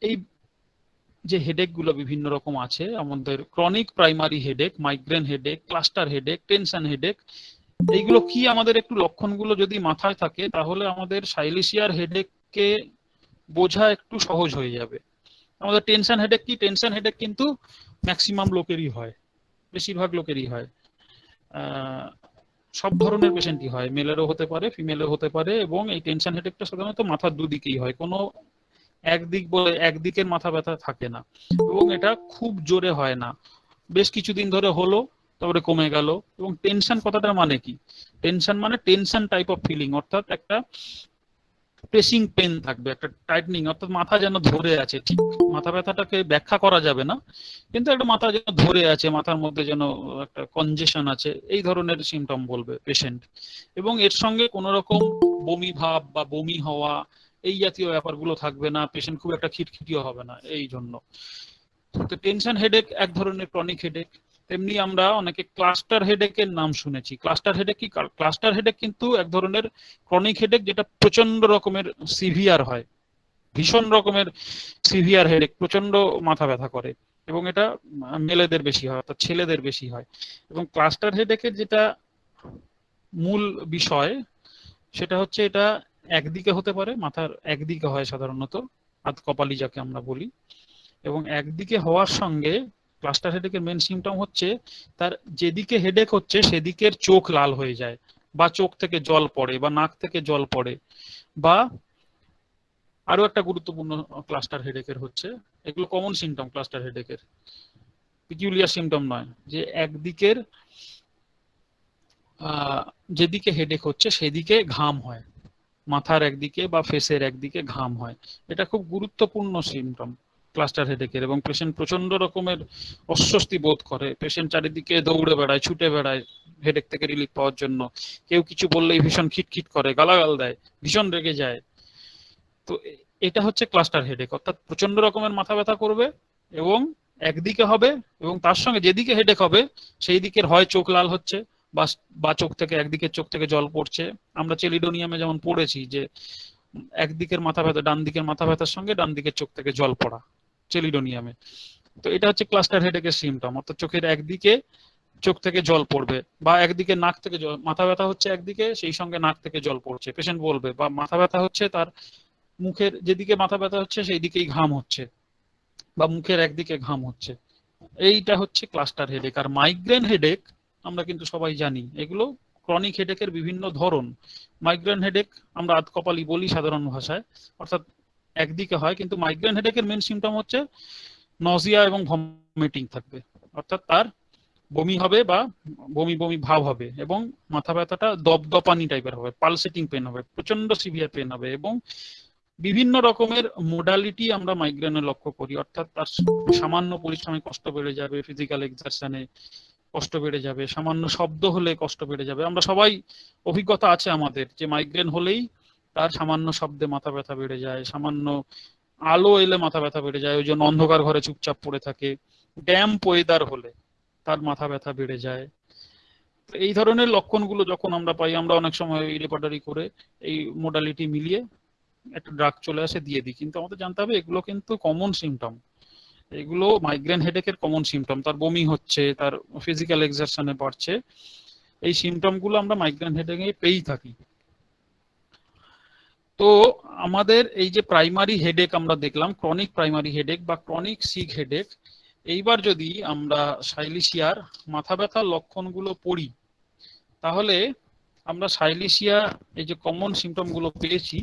এই যে হেডেক গুলো বিভিন্ন রকম আছে, আমাদের chronic primary headache, migraine headache, cluster headache, tension headache, এইগুলো কি আমাদের একটু লক্ষণগুলো যদি মাথায় থাকে তাহলে আমাদের সাইলেশিয়ার হেডেককে বোঝা একটু সহজ হয়ে যাবে। আমাদের টেনশন হেডেক কি? টেনশন হেডেক কিন্তু ম্যাক্সিমাম লোকেরই হয়, বেশিরভাগ লোকেরই হয়, সব ধরনের পেশেন্টই হয়, মেলেরও হতে পারে, ফিমেলও হতে পারে, এবং এই টেনশন হেডেকটা সাধারণত মাথার দুদিকেই হয়, কোনো একদিক বলে একদিকের মাথা ব্যথা থাকে না, এবং এটা খুব জোরে হয় না, বেশ কিছুদিন ধরে হলো তারপরে কমে গেল। এবং টেনশন কথাটার মানে কি? টেনশন মানে টেনশন টাইপ অফ ফিলিং, অর্থাৎ একটা প্রেসিং পেন থাকবে, একটা টাইটনিং, অর্থাৎ মাথা যেন ধরে আছে। ঠিক মাথা ব্যথাটাকে ব্যাখ্যা করা যাবে না, কিন্তু একটা মাথা যেন ধরে আছে, মাথার মধ্যে যেন একটা কনজেশন আছে, এই ধরনের সিমটম বলবে পেশেন্ট। এবং এর সঙ্গে কোন রকম বমি ভাব বা বমি হওয়া এই জাতীয় ব্যাপারগুলো থাকবে না, পেশেন্ট খুব একটা খিটখিটিও হবে না এই জন্য। তো টেনশন হেডেক এক ধরনের ক্রনিক হেডেক। তেমনি আমরা অনেকে ক্লাস্টার হেডেকের নাম শুনেছি। ক্লাস্টার হেডেক কি? ক্লাস্টার হেডেক কিন্তু এক ধরনের ক্রনিক হেডেক যেটা প্রচন্ড রকমের সিভিয়ার হয়, ভীষণ রকমের সিভিয়ার হেডেক, প্রচন্ড মাথা ব্যথা করে, এবং এটা মেলেদের বেশি হয়, অর্থাৎ ছেলেদের বেশি হয়। এবং ক্লাস্টার হেডেকের যেটা মূল বিষয় সেটা হচ্ছে এটা একদিকে হতে পারে, মাথার একদিকে হয় সাধারণত, আধ কপালি যাকে আমরা বলি। এবং একদিকে হওয়ার সঙ্গে ক্লাস্টার হেডেকের মেন সিমটম হচ্ছে তার যেদিকে হেডেক হচ্ছে সেদিকের চোখ লাল হয়ে যায়, বা চোখ থেকে জল পড়ে, বা নাক থেকে জল পড়ে, বা আরো একটা গুরুত্বপূর্ণ ক্লাস্টার হেডেকের হচ্ছে, এগুলো কমন সিমটম ক্লাস্টার হেডেকের, পিকিউলিয়ার সিমটম নয়, যে একদিকের যেদিকে হেডেক হচ্ছে সেদিকে ঘাম হয়, মাথার একদিকে বা ফেসের একদিকে ঘাম হয়। এটা খুব গুরুত্বপূর্ণ সিমটম ক্লাস্টার হেডেকের, এবং পেশেন্ট প্রচন্ড রকমের অস্বস্তি বোধ করে, পেশেন্ট চারিদিকে দৌড়ে বেড়ায়, ছুটে বেড়ায় হেডেক থেকে রিলিফ পাওয়ার জন্য। কেউ কিছু বললেই ভীষণ খিটখিট করে, গালাগাল দেয়, ভীষণ রেগে যায়। তো এটা হচ্ছে ক্লাস্টার হেডেক, অর্থাৎ প্রচন্ড রকমের মাথা ব্যথা করবে এবং একদিকে হবে, এবং তার সঙ্গে যেদিকে হেডেক হবে সেই দিকের হয় চোখ লাল হচ্ছে, বা বা চোখ থেকে একদিকের চোখ থেকে জল পড়ছে। আমরা চেলিডোনিয়ামে যেমন পড়েছি যে একদিকের মাথা ব্যথা, ডান দিকের মাথা ব্যথার সঙ্গে ডান দিকের চোখ থেকে জল পড়া, চেলিডোনিয়ামে। তো এটা হচ্ছে ক্লাস্টার হেডেকের সিমটম, অর্থাৎ চোখের একদিকে চোখ থেকে জল পড়বে, বা একদিকে নাক থেকে জল, মাথা ব্যথা হচ্ছে একদিকে, সেই সঙ্গে নাক থেকে জল পড়ছে, পেশেন্ট বলবে, বা মাথা ব্যথা হচ্ছে তার মুখের যেদিকে মাথা ব্যথা হচ্ছে সেই দিকেই ঘাম হচ্ছে, বা মুখের একদিকে ঘাম হচ্ছে। এইটা হচ্ছে ক্লাস্টার হেডেক। আর মাইগ্রেন হেডেক আমরা কিন্তু সবাই জানি, এগুলো ক্রনিক হেডেকের বিভিন্ন ধরন। মাইগ্রেন হেডেক আমরা আধ কপালি বলি সাধারণ ভাষায়, অর্থাৎ একদিকে হয়, কিন্তু মাইগ্রেন হেডেকের মেন সিমটম হচ্ছে নজিয়া এবং ভমিটিং থাকবে, অর্থাৎ তার বমি হবে বা বমি বমি ভাব হবে, এবং মাথা ব্যথাটা দপদপানি টাইপের হবে, পালসেটিং পেন হবে, প্রচন্ড সিভিয়ার পেন হবে, এবং বিভিন্ন রকমের মোডালিটি আমরা মাইগ্রেনে লক্ষ্য করি, অর্থাৎ তার সামান্য পরিশ্রমে কষ্ট বেড়ে যাবে, ফিজিক্যাল এক্সারশনে কষ্ট বেড়ে যাবে, সামান্য শব্দ হলে কষ্ট বেড়ে যাবে। আমরা সবাই অভিজ্ঞতা আছে আমাদের যে মাইগ্রেন হলেই তার সামান্য শব্দে মাথা ব্যথা বেড়ে যায়, সামান্য আলো এলে মাথা ব্যথা বেড়ে যায়, ওই জন্য অন্ধকার ঘরে চুপচাপ পড়ে থাকে। ড্যাম্প ওয়েদার হলে তার মাথা ব্যথা বেড়ে যায়। তো এই ধরনের লক্ষণগুলো যখন আমরা পাই, আমরা অনেক সময় এই রেপার্টারি করে এই মোডালিটি মিলিয়ে একটা ড্রাগ চলে আসে দিয়ে দিই, কিন্তু আমাদের জানতে হবে এগুলো কিন্তু কমন সিমটম। এগুলো মাইগ্রেন হেডেকের কমন সিমটম। তার বমি হচ্ছে, তার ফিজিক্যাল এক্সারশনে বাড়ছে, এই সিমটম গুলো আমরা মাইগ্রেন হেডেকে পেয়েই থাকি। তো আমাদের এই যে প্রাইমারি হেডেক আমরা দেখলাম, ক্রনিক প্রাইমারি হেডেক বা ক্রনিক সিক হেডেক, এইবার যদি আমরা সাইলিশিয়ার মাথা ব্যথার লক্ষণগুলো পড়ি, তাহলে আমরা সাইলিশিয়া এই যে কমন সিমটম গুলো পেয়েছি,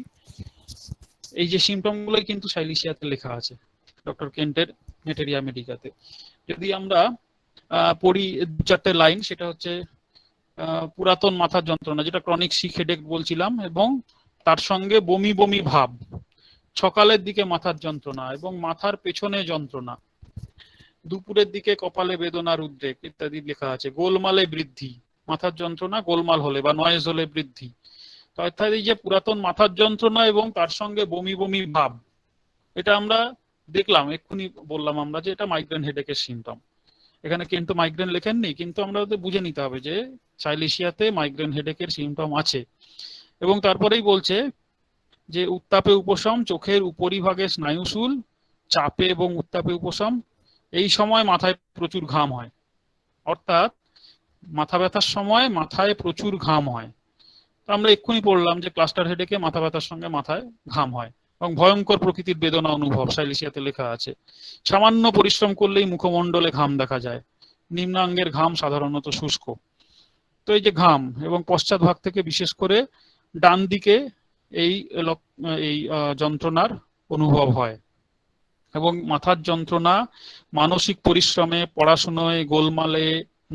এই যে সিমটম গুলোই কিন্তু সাইলিশিয়াতে লেখা আছে ডক্টর কেন্টের মেটেরিয়া মেডিকাতে। যদি আমরা পড়ি দু চারটে লাইন, সেটা হচ্ছে পুরাতন মাথার যন্ত্রণা, যেটা ক্রনিক সিক হেডেক বলছিলাম, এবং তার সঙ্গে বমি বমি ভাব, সকালের দিকে মাথার যন্ত্রণা এবং মাথার পেছনে যন্ত্রণা, দুপুরের দিকে কপালে বেদনার উদ্রেক ইত্যাদি লেখা আছে। গোলমালে বৃদ্ধি, মাথার যন্ত্রণা গোলমাল হলে বা নয়েজ হলে বৃদ্ধি। তো অর্থাৎ এই যে পুরাতন মাথার যন্ত্রণা এবং তার সঙ্গে বমি বমি ভাব, এটা আমরা দেখলাম, এক্ষুনি বললাম আমরা যে এটা মাইগ্রেন হেডেকের সিমটম। এখানে কিন্তু মাইগ্রেন লেখেননি, কিন্তু আমরা বুঝে নিতে হবে যে সাইলিশিয়াতে মাইগ্রেন হেডেকের সিমটম আছে। এবং তারপরেই বলছে যে উত্তাপে উপশম, চোখের উপরিভাগে স্নায়ুশূল, চাপে এবং উত্তাপে উপশম, এই সময় মাথায় প্রচুর ঘাম হয়। অর্থাৎ মাথা ব্যথার সময় মাথায় প্রচুর ঘাম হয়। তো আমরা এক্ষুনি পড়লাম যে ক্লাস্টার হেডেকে মাথা ব্যথার সঙ্গে মাথায় ঘাম হয় এবং ভয়ঙ্কর প্রকৃতির বেদনা অনুভব, সাইলিশিয়াতে লেখা আছে। সামান্য পরিশ্রম করলেই মুখমণ্ডলে ঘাম দেখা যায়, নিম্নাঙ্গের ঘাম সাধারণত শুষ্ক। তো এই যে ঘাম এবং পশ্চাৎ ভাগ থেকে বিশেষ করে ডান দিকে এই এই যন্ত্রণার অনুভব হয়। এবং মাথার যন্ত্রণা মানসিক পরিশ্রমে, পড়াশোনায়, গোলমালে,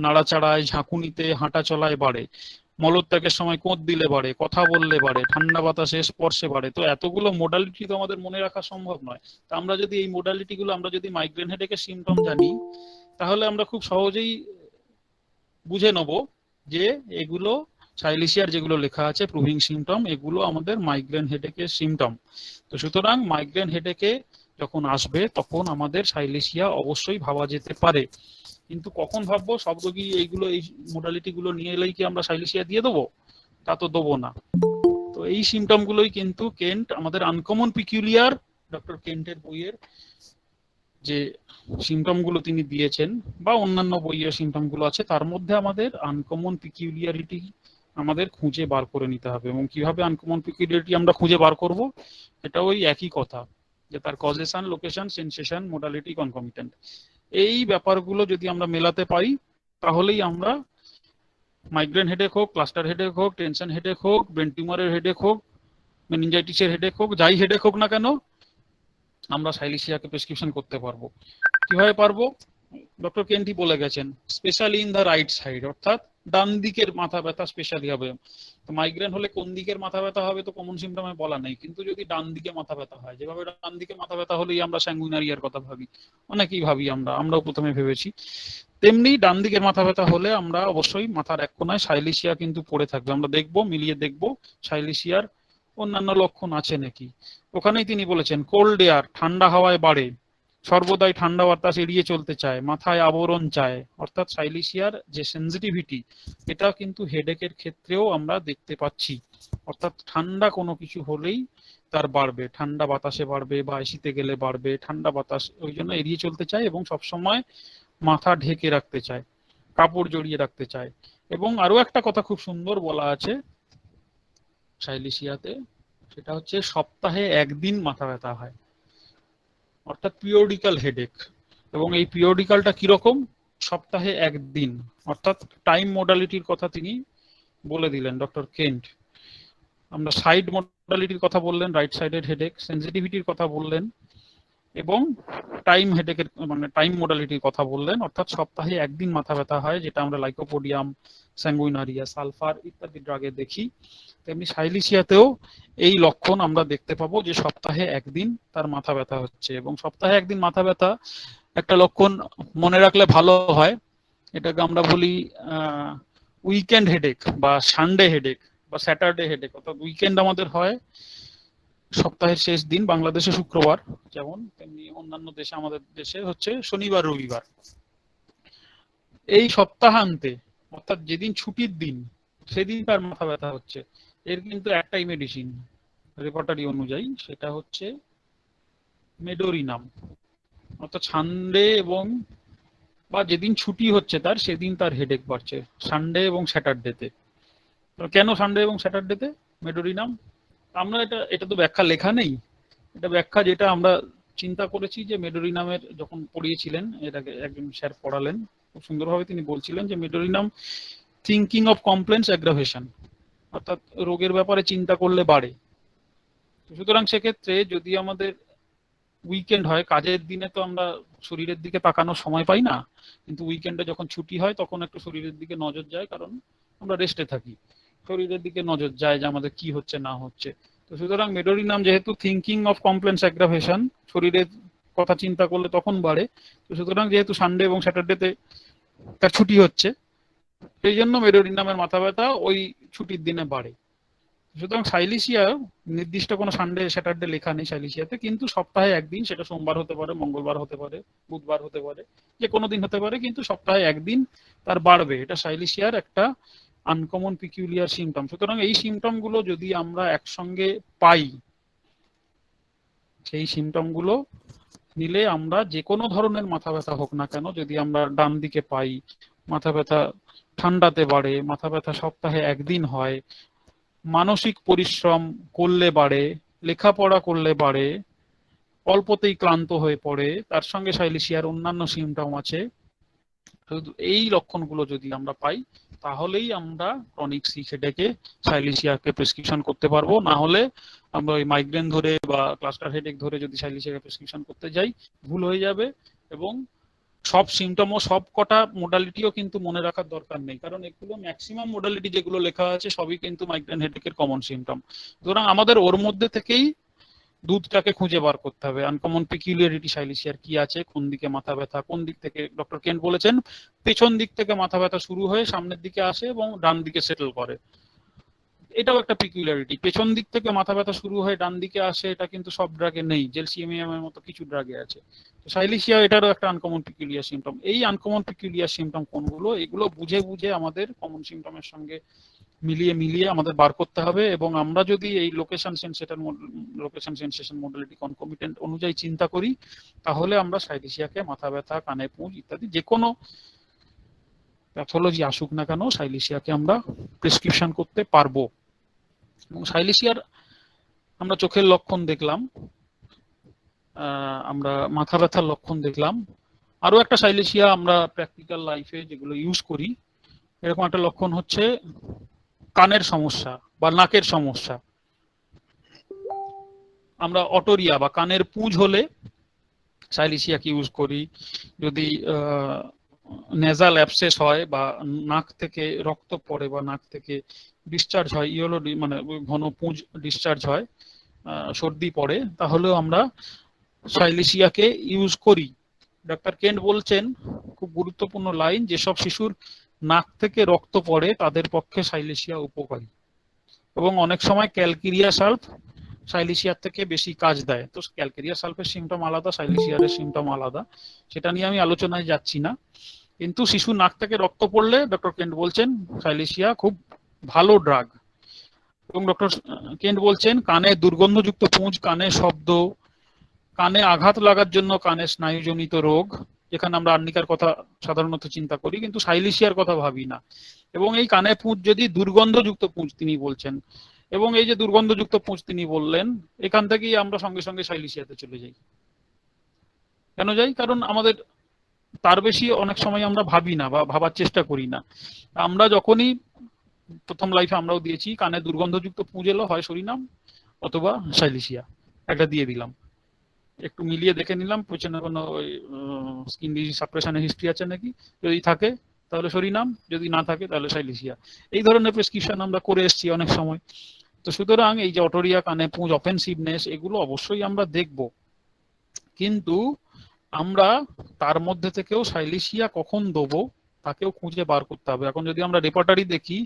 নাড়াচাড়ায়, ঝাঁকুনিতে, হাঁটা চলায় বাড়ে, মলত্যাগের সময় কোঁত দিলে বাড়ে, কথা বললে বাড়ে, ঠান্ডা বাতাসে স্পর্শে বাড়ে। তো এতগুলো মোডালিটি তো আমাদের মনে রাখা সম্ভব নয়। তা আমরা যদি এই মোডালিটি গুলো আমরা যদি মাইগ্রেন হেডেকের সিমটম জানি, তাহলে আমরা খুব সহজেই বুঝে নেব যে এগুলো সাইলিশিয়ার যেগুলো লেখা আছে প্রুভিং সিমটম, এগুলো আমাদের মাইগ্রেন হেডেকের সিমটম। তো সুতরাং মাইগ্রেন হেডেকে যখন আসবে তখন আমাদের সাইলিশিয়া অবশ্যই ভাবা যেতে পারে। কিন্তু কখন ভাববো? সব রোগী এইগুলো এই মোডালিটি গুলো নিয়ে এলেই কি আমরা সাইলিশিয়া দিয়ে দেবো? তা তো দেবো না। তো এই সিমটম গুলোই কিন্তু কেন্ট আমাদের আনকমন পিকুলিয়ার, ডক্টর কেন্টের বইয়ের যে সিমটম গুলো তিনি দিয়েছেন বা অন্যান্য বইয়ের সিমটম গুলো আছে, তার মধ্যে আমাদের আনকমন পিকুলিয়ারিটি আমাদের খুঁজে বার করে নিতে হবে। এবং কিভাবে আনকমন পিকুলিয়ারিটি আমরা খুঁজে বার করব, এটা ওই একই কথা যে তার causation, location, sensation, modality, concomitant, এই ব্যাপারগুলো যদি আমরা মেলাতে পারি, তাহলেই আমরা মাইগ্রেন হেডেক হোক, ক্লাস্টার হেডেক হোক, টেনশন হেডেক হোক, ব্রেন টিউমারের হেডেক হোক, মেনিনজাইটিসের হেডেক হোক, যাই হেডেক হোক না কেন, আমরা সাইলিশিয়াকে প্রেসক্রিপশন করতে পারবো। কিভাবে পারবো? ডক্টর কেন্টি বলে গেছেন, specially in the right side, অর্থাৎ ডান দিকের মাথা ব্যথা স্পেশালি হবে। তো মাইগ্রেন হলে কোন দিকের মাথা ব্যথা হবে তো কমন সিমটমে বলা নেই, কিন্তু যদি ডান দিকে মাথা ব্যথা হয়, যেভাবে ডান দিকে মাথা ব্যথা হলেই আমরা স্যাঙ্গুইনারিয়ার কথা ভাবি, অনেকেই ভাবি, আমরাও প্রথমে ভেবেছি, তেমনি ডান দিকের মাথা ব্যথা হলে আমরা অবশ্যই মাথার এক কোনায় সাইলিশিয়া কিন্তু পড়ে থাকবে। আমরা দেখবো, মিলিয়ে দেখবো সাইলিশিয়ার অন্যান্য লক্ষণ আছে নাকি। ওখানেই তিনি বলেছেন কোল্ড এয়ার, ঠান্ডা হাওয়ায় বাড়ে, সর্বদাই ঠান্ডা বাতাস এড়িয়ে চলতে চায়, মাথায় আবরণ চায়। অর্থাৎ সাইলিশিয়ার যে সেনসিটিভিটি, এটা কিন্তু হেডেকের ক্ষেত্রেও আমরা দেখতে পাচ্ছি। অর্থাৎ ঠান্ডা কোনো কিছু হলেই তার বাড়বে, ঠান্ডা বাতাসে বাড়বে বা এসিতে গেলে বাড়বে, ঠান্ডা বাতাস ওই জন্য এড়িয়ে চলতে চায় এবং সবসময় মাথা ঢেকে রাখতে চায়, কাপড় জড়িয়ে রাখতে চায়। এবং আরো একটা কথা খুব সুন্দর বলা আছে সাইলিশিয়াতে, সেটা হচ্ছে সপ্তাহে একদিন মাথা ব্যথা হয়, অর্থাৎ পিরিয়ডিক্যাল হেডেক। এবং এই পিরিয়ডিক্যালটা কিরকম? সপ্তাহে একদিন, অর্থাৎ টাইম মোডালিটির কথা তিনি বলে দিলেন ডক্টর কেন্ট। আমরা সাইড মোডালিটির কথা বললেন, রাইট সাইডেড হেডেক, সেনসিটিভিটির কথা বললেন এবং টাইম হেডেকের মানে টাইম মোডালিটির কথা বললেন। অর্থাৎ সপ্তাহে একদিন মাথা ব্যথা হয়, যেটা আমরা লাইকোপোডিয়াম, স্যাঙ্গুইনারিয়া, সালফার ইত্যাদি ড্রাগে দেখি। তেমনি সাইলিশিয়াতেও এই লক্ষণ আমরা দেখতে পাবো যে সপ্তাহে একদিন তার মাথা ব্যথা হচ্ছে। এবং সপ্তাহে একদিন মাথা ব্যথা একটা লক্ষণ মনে রাখলে ভালো হয়, এটাকে আমরা বলি উইকেন্ড হেডেক বা সানডে হেডেক বা স্যাটারডে হেডেক। অর্থাৎ উইকেন্ড আমাদের হয় সপ্তাহের শেষ দিন, বাংলাদেশে শুক্রবার যেমন, তেমনি অন্যান্য দেশে, আমাদের দেশে হচ্ছে শনিবার রবিবার। এই সপ্তাহান্তে অর্থাৎ যেদিন ছুটির দিন সেদিন তার মাথা ব্যথা হচ্ছে, এর কিন্তু একটাই মেডিসিন রেপার্টারি অনুযায়ী, সেটা হচ্ছে মেডোরিনাম। অর্থাৎ সানডে এবং বা যেদিন ছুটি হচ্ছে তার সেদিন তার হেডেক বাড়ছে, সানডে এবং স্যাটারডেতে। কেন সানডে এবং স্যাটারডেতে মেডোরিনাম? আমরা এটা এটা তো ব্যাখ্যা লেখা নেই, এটা ব্যাখ্যা যেটা আমরা চিন্তা করেছি যে মেডোরিনামের যখন পড়িয়েছিলেন, এটাকে একজন স্যার পড়ালেন খুব সুন্দরভাবে, তিনি বলছিলেন যে medorrhinum thinking of complaints aggravation, অর্থাৎ রোগের ব্যাপারে চিন্তা করলে বাড়ে। সুতরাং সেক্ষেত্রে যদি আমাদের উইকেন্ড হয়, কাজের দিনে তো আমরা শরীরের দিকে তাকানোর সময় পাই না, কিন্তু উইকেন্ডে যখন ছুটি হয় তখন একটু শরীরের দিকে নজর যায়, কারণ আমরা রেস্টে থাকি, শরীরের দিকে নজর যায় যে আমাদের কি হচ্ছে না হচ্ছে। তো সুতরাং মেডোরিনাম যেহেতু থিঙ্কিং অফ কমপ্লেন্স অ্যাগ্রাভেশন, শরীরের কথা চিন্তা করলে তখন বাড়ে, তো সুতরাং যেহেতু সানডে এবং স্যাটারডেতে তার ছুটি হচ্ছে, সেই জন্য মেডোরিনামের মাথা ব্যথা ওই ছুটির দিনে বাড়ে। সুতরাং সাইলিশিয়া নির্দিষ্ট কোনো সানডে স্যাটারডে লেখা নেই সাইলিশিয়াতে, কিন্তু সপ্তাহে একদিন, সেটা সোমবার হতে পারে, মঙ্গলবার হতে পারে, বুধবার হতে পারে, যে কোনো দিন হতে পারে, কিন্তু সপ্তাহে একদিন তার বাড়বে। এটা সাইলিশিয়ার একটা আনকমন পিকিউলিয়ার সিমটম। সুতরাং এই সিমটম গুলো যদি আমরা একসঙ্গে পাই, সেই সিমটম গুলো নিলে আমরা যে কোনো ধরনের মাথা ব্যথা হোক না কেন, যদি আমরা ডান দিকে পাই, মাথা ব্যথা ঠান্ডাতে বাড়ে, মাথা ব্যথা সপ্তাহে একদিন হয়, মানসিক পরিশ্রম করলে বাড়ে, লেখাপড়া করলে বাড়ে, অল্পতেই ক্লান্ত হয়ে পড়ে, তার সঙ্গে সাইলিশিয়ার অন্যান্য সিমটম আছে, এই লক্ষণগুলো যদি আমরা পাই, তাহলেই আমরা ক্রনিক সিক হেডেকে সাইলিশিয়াকে প্রেসক্রিপশন করতে পারবো। না হলে আমরা ওই মাইগ্রেন ধরে বা ক্লাস্টার হেডেক ধরে যদি সাইলিশিয়াকে প্রেসক্রিপশন করতে যাই, ভুল হয়ে যাবে। এবং সব সিমটম ও সব কটা মোডালিটিও কিন্তু মনে রাখার দরকার নেই, কারণ এগুলো ম্যাক্সিমাম মোডালিটি যেগুলো লেখা আছে সবই কিন্তু মাইগ্রেন হেডেকের কমন সিমটম। সুতরাং আমাদের ওর মধ্যে থেকেই দুধটাকে খুঁজে বার করতে হবে, আনকমন পিকিউলিয়ারিটি সাইলিশিয়ার কি আছে, কোন দিকে মাথা ব্যথা, কোন দিক থেকে। ডক্টর কেন্ট বলেছেন পেছন দিক থেকে মাথা ব্যথা শুরু হয়ে সামনের দিকে আসে এবং ডান দিকে সেটেল করে, এটাও একটা পিকিউলিয়ারিটি। পেছন দিক থেকে মাথা ব্যথা শুরু হয়ে ডান দিকে আসে, এটা কিন্তু সব ড্রাগে নেই, জেলসিএমিয়াম এর মতো কিছু ড্রাগে আছে। সাইলিশিয়া এটারও একটা আনকমন পিকিউলিয়ার সিমটম। এই আনকমন পিকিউলিয়ার সিমটম কোনগুলো, এগুলো বুঝে বুঝে আমাদের কমন সিমটমের সঙ্গে মিলিয়ে মিলিয়ে আমাদের বার করতে হবে। এবং আমরা যদি এই লোকেশন সেন্সেশন মডালিটি কনকমিটেন্ট অনুযায়ী চিন্তা করি, তাহলে আমরা সাইলিশিয়াকে মাথা ব্যথা, কানে পুঁজ ইত্যাদি যে কোনো প্যাথোলজি আসুক না কেন, সাইলিশিয়াকে আমরা প্রেসক্রিপশন করতে পারবো। এবং সাইলিশিয়ার আমরা চোখের লক্ষণ দেখলাম, আমরা মাথা ব্যথার লক্ষণ দেখলাম, আরো একটা সাইলিশিয়া আমরা প্র্যাকটিক্যাল লাইফে যেগুলো ইউজ করি, এরকম একটা লক্ষণ হচ্ছে কানের সমস্যা বা নাকের সমস্যা। আমরা অটোরিয়া বা কানের পুঁজ হলে সাইলিশিয়াকে ইউজ করি। যদি নেজাল অ্যাবসেস হয় বা নাক থেকে রক্ত পড়ে বা নাক থেকে ডিসচার্জ হয়, ইয়েলো মানে ঘন পুঁজ ডিসচার্জ হয়, সর্দি পড়ে, তাহলেও আমরা সাইলিশিয়াকে ইউজ করি। ডাক্তার কেন্ট বলছেন খুব গুরুত্বপূর্ণ লাইন, যেসব শিশুর নাক থেকে রক্ত পড়ে তাদের পক্ষে সাইলিশিয়া উপকারী, এবং অনেক সময় ক্যালকেরিয়া সালফ সাইলিশিয়ার থেকে বেশি কাজ দেয়। তো ক্যালকেরিয়া সালফের সিমটম আলাদা, সাইলিশিয়ারের সিমটম আলাদা, সেটা নিয়ে আমি আলোচনায় যাচ্ছি না। কিন্তু শিশু নাক থেকে রক্ত পড়লে ডক্টর কেন্ট বলছেন সাইলিশিয়া খুব ভালো ড্রাগ। এবং ডক্টর কেন্ট বলছেন কানে দুর্গন্ধযুক্ত পুঁজ, কানে শব্দ, কানে আঘাত লাগার জন্য কানে স্নায়ুজনিত রোগ, যেখানে আমরা আর্নিকার কথা সাধারণত চিন্তা করি কিন্তু সাইলিশিয়ার কথা ভাবি না। এবং এই কানে পুঁজ যদি দুর্গন্ধযুক্ত পুঁজ তিনি বলছেন, এবং এই যে দুর্গন্ধযুক্ত পুঁজ তিনি বললেন, এখান থেকেই আমরা সঙ্গে সঙ্গে সাইলিশিয়াতে চলে যাই। কেন যাই? কারণ আমাদের তার বেশি অনেক সময় আমরা ভাবি না বা ভাবার চেষ্টা করি না। আমরা যখনই প্রথম লাইফে আমরাও দিয়েছি, কানে দুর্গন্ধযুক্ত পুঁজ এলো, হয় সরিনাম অথবা সাইলিশিয়া, একটা দিয়ে দিলাম, একটু মিলিয়ে দেখে নিলাম পেছনে কোনো স্কিন ডিজিজ সাপ্রেশনের হিস্ট্রি আছে নাকি, যদি থাকে তাহলে সরিনাম, যদি না থাকে তাহলে সাইলিশিয়া। এই ধরনের প্রেসক্রিপশন আমরা করে এসেছি অনেক সময়। তো সুতরাং এই যে অটোরিয়া, কানে পুঁজ, অফেন্সিভনেস, এগুলো অবশ্যই আমরা দেখব, কিন্তু আমরা তার মধ্যে থেকেও সাইলিশিয়া কখন দেবো তাকেও খুঁজে বার করতে হবে। এখন যদি আমরা রেপার্টারি দেখি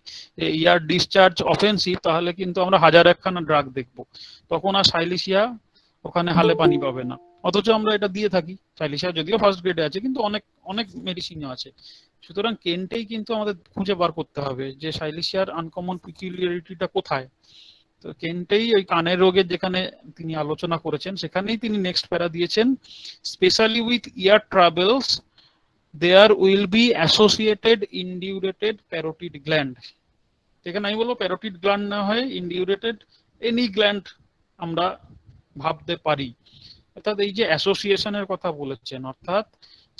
ইয়ার ডিসচার্জ অফেন্সিভ, তাহলে কিন্তু আমরা হাজার একখানা ড্রাগ দেখবো, তখন আর সাইলিশিয়া ওখানে হালে পানি পাবে না। অথচ আমরা এটা দিয়ে থাকি, সাইলিশিয়া যদিও ফার্স্ট গ্রেডে আছে কিন্তু অনেক অনেক মেডিসিনও আছে। সুতরাং কেন্টেই কিন্তু আমাদের খুঁজে বার করতে হবে যে সাইলিশিয়ার আনকমন পিকুলিয়ারিটিটা কোথায়। তো কেন্টেই ওই কানের রোগের যেখানে তিনি আলোচনা করেছেন সেখানেই তিনি নেক্সট প্যারা দিয়েছেন, specially with year travels there will be associated indurated parotid gland। এখানে আমি বলবো প্যারোটিড গ্ল্যান্ড না হয় ইন্ডিউরেটেড এনি গ্ল্যান্ড আমরা ভাবতে পারি। অর্থাৎ এই যে অ্যাসোসিয়েশনের কথা বলেছেন, অর্থাৎ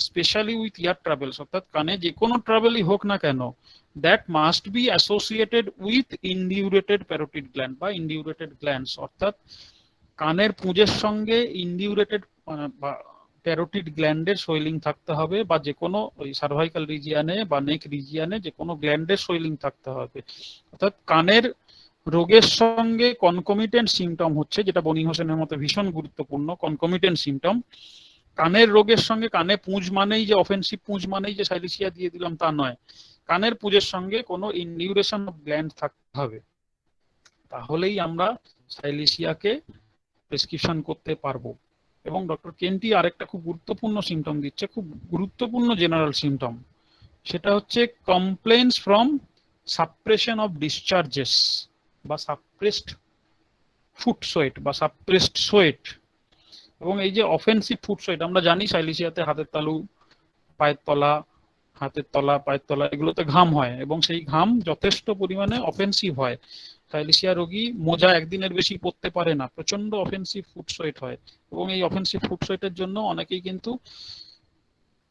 স্পেশালি উইথ ইয়ার ট্রাভেলস, অর্থাৎ কানে যে কোনো ট্রাভেলই হোক না কেন, that must be associated with indurated parotid gland বা ইন্ডিউরেটেড গ্ল্যান্ডস, অর্থাৎ কানের পুঁজের সঙ্গে ইন্ডিউরেটেড বা প্যারোটিড গ্ল্যান্ডের সোয়েলিং থাকতে হবে, বা যে কোনো ওই সার্ভাইকাল রিজিয়ানে বা নেক রিজিয়ানে যে কোনো গ্ল্যান্ডের সোয়েলিং থাকতে হবে। অর্থাৎ কানের রোগের সঙ্গে কনকমিটেন্ট সিমটম হচ্ছে, যেটা বনি হোসেনের মতো ভীষণ গুরুত্বপূর্ণ কনকমিটেন্ট সিমটম, কানের রোগের সঙ্গে কানে পুঁজ মানেই যে অফেন্সিভ পুঁজ মানেই যে সাইলিশিয়া দিয়ে দিলাম তা নয়, কানের পুঁজের সঙ্গে কোনো ইনডিউরেশন অফ গ্ল্যান্ড থাকতে হবে, তাহলেই আমরা সাইলিশিয়াকে প্রেসক্রিপশন করতে পারবো। এবং ডক্টর কেন্টি আরেকটা খুব গুরুত্বপূর্ণ সিমটম দিচ্ছে, খুব গুরুত্বপূর্ণ জেনারেল সিমটম, সেটা হচ্ছে complaints from suppression of discharges বা সাপ্রেসড ফুট সোয়েট বা সাপ্রেসড সোয়েট। এবং এই যে অফেন্সিভ ফুট সোয়েট, আমরা জানি সাইলিশিয়াতে হাতের তালু, পায়ের তলা, হাতের তলা, পায়ের তলা এগুলোতে ঘাম হয় এবং সেই ঘাম যথেষ্ট পরিমাণে অফেন্সিভ হয়। সাইলিশিয়া রোগী মোজা একদিনের বেশি পরতে পারে না, প্রচন্ড অফেন্সিভ ফুট সোয়েট হয়। এবং এই অফেন্সিভ ফুট সোয়েটের জন্য অনেকেই কিন্তু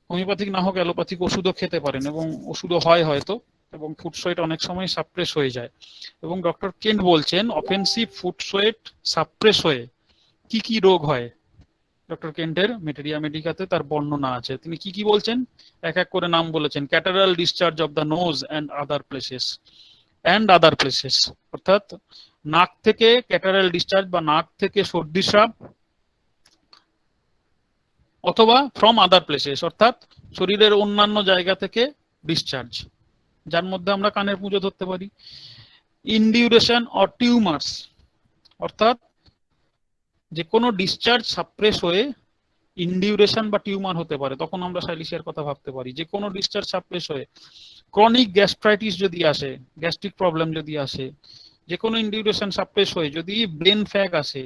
হোমিওপ্যাথিক না হোক অ্যালোপ্যাথিক ওষুধও খেতে পারেন এবং ওষুধও হয় হয়তো, এবং ফুট সোয়েট অনেক সময় সাপ্রেস হয়ে যায়। এবং ডক্টর কেন্ট বলছেন অফেন্সিভ ফুট সোয়েট সাপ্রেস হয়ে কি কি রোগ হয়। ডক্টর কেন্টের মেটেরিয়া মেডিকাতে তার বর্ণনা আছে, তিনি কি কি বলছেন এক এক করে নাম বলেছেন। Catarrhal discharge of the nose and other places, অর্থাৎ নাক থেকে ক্যাটারাল ডিসচার্জ বা নাক থেকে সর্দি স্রাব, অথবা ফ্রম আদার প্লেসেস অর্থাৎ শরীরের অন্যান্য জায়গা থেকে ডিসচার্জ, যার মধ্যে আমরা কানের পুঁজো ধরতে পারি। ইনডিউরেশন অর টিউমার্স, অর্থাৎ যে কোনো ডিসচার্জ সাপ্রেস হয়ে ইনডিউরেশন বা টিউমার হতে পারে, তখন আমরা সাইলিশিয়ার কথা ভাবতে পারি। যে কোনো ডিসচার্জ সাপ্রেস হয়ে ক্রনিক গ্যাস্ট্রাইটিস যদি আসে, গ্যাস্ট্রিক প্রবলেম যদি আসে, যে কোনো ইনডিউরেশন সাপ্রেস হয়ে যদি ব্রেন ফ্যাগ আসে,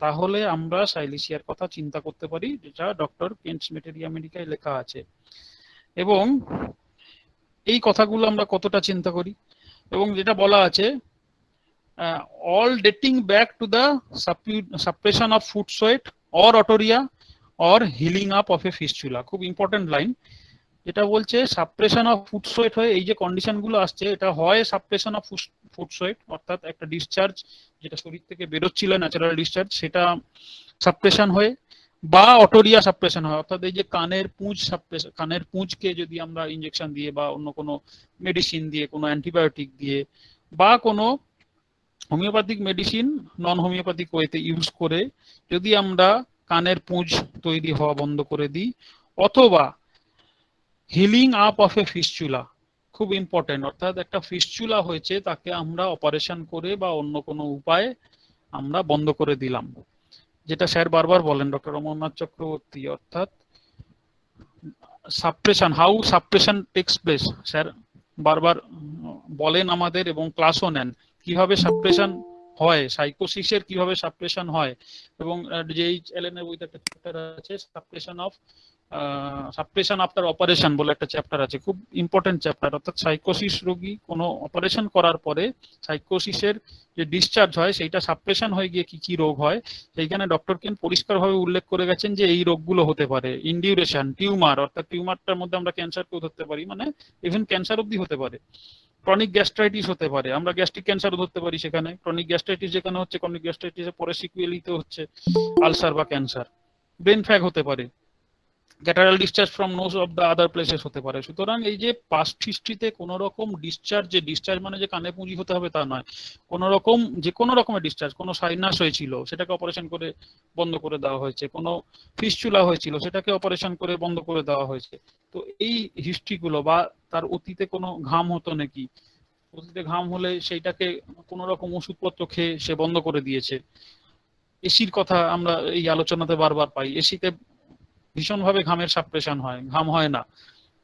তাহলে আমরা সাইলিশিয়ার কথা চিন্তা করতে পারি, যেটা ডক্টর কেন্টস মেটেরিয়া মেডিকায় লেখা আছে। এবং এই কথাগুলো আমরা কতটা চিন্তা করি, এবং যেটা বলা আছে all dating back to the suppression of foot sweat or otorrhea or healing up of a fistula। খুব ইম্পর্টেন্ট লাইন, যেটা বলছে সাপ্রেশন অফ ফুট সোয়েট হয়ে এই যে কন্ডিশন গুলো আসছে, এটা হয় সাপ্রেশন অফ ফুট সোয়েট অর্থাৎ একটা ডিসচার্জ যেটা শরীর থেকে বেরোচ্ছিল ন্যাচারাল ডিসচার্জ সেটা সাপ্রেশন হয়ে, বা অটোরিয়া সাপ্রেশন হয় অর্থাৎ এই যে কানের পুঁজ সাপ্রেশন, কানের পুঁজকে যদি আমরা ইনজেকশন দিয়ে বা অন্য কোনো মেডিসিন দিয়ে, কোনো অ্যান্টিবায়োটিক দিয়ে বা কোনো হোমিওপ্যাথিক মেডিসিন নন হোমিওপ্যাথিক ওয়েতে ইউজ করে যদি আমরা কানের পুঁজ তৈরি হওয়া বন্ধ করে দিই, অথবা healing up of A fistula, খুব ইম্পর্টেন্ট, অর্থাৎ একটা ফিস্চুলা হয়েছে তাকে আমরা অপারেশন করে বা অন্য কোনো উপায়ে আমরা বন্ধ করে দিলাম, যেটা স্যার বারবার বলেন ডক্টর অমরনাথ চক্রবর্তী, অর্থাৎ suppression, how suppression takes place, sir বারবার বলেন আমাদের এবং ক্লাসও নেন কিভাবে সাপ্রেশন হয়, সাইকোসিসের কিভাবে সাপ্রেশন হয়। এবং জেইচ এলেন এর বইতে একটা চ্যাপ্টার আছে সাপ্রেশন আফটার অপারেশন বলে একটা চ্যাপ্টার আছে, খুব ইম্পর্টেন্ট চ্যাপ্টার। অর্থাৎ সাইকোসিস রোগী কোনো অপারেশন করার পরে সাইকোসিসের যে ডিসচার্জ হয় সেইটা সাপ্রেশন হয়ে গিয়ে কি কি রোগ হয়, সেইখানে ডক্টর কেন পরিষ্কারভাবে উল্লেখ করে গেছেন যে এই রোগগুলো হতে পারে ইনডিউরেশন, টিউমার, অর্থাৎ টিউমারটার মধ্যে আমরা ক্যান্সারকেও ধরতে পারি, মানে ইভেন ক্যান্সার অবধি হতে পারে, ক্রনিক গ্যাস্ট্রাইটিস হতে পারে, আমরা গ্যাস্ট্রিক ক্যান্সারও ধরতে পারি সেখানে, ক্রনিক গ্যাস্ট্রাইটিস যেখানে হচ্ছে, ক্রনিক গ্যাস্ট্রাইটিসের পরে সিকুয়েলিতে হচ্ছে আলসার বা ক্যান্সার, ব্রেন ফ্যাগ হতে পারে, lateral discharge from nose of the other places হতে পারে। সুতরাং এই যে পাস্ট হিস্ট্রিতে কোনো রকম ডিসচার্জ, যে ডিসচার্জ মানে যে কানে পুঁজি হতে হবে তা নয়, কোনো রকম যে কোনো রকমের ডিসচার্জ, কোনো সাইনাস হয়েছিল সেটাকে অপারেশন করে বন্ধ করে দেওয়া হয়েছে, কোনো ফিস্চুলা হয়েছিল সেটাকে অপারেশন করে বন্ধ করে দেওয়া হয়েছে। তো এই হিস্ট্রিগুলো বা তার অতীতে কোনো ঘাম হতো নাকি, অতীতে ঘাম হলে সেইটাকে কোনো রকম ওষুধপত্র খেয়ে সে বন্ধ করে দিয়েছে। এসির কথা আমরা এই আলোচনাতে বারবার পাই, এসিতে ভীষণভাবে ঘামের সাপ্রেশন হয়, ঘাম হয় না।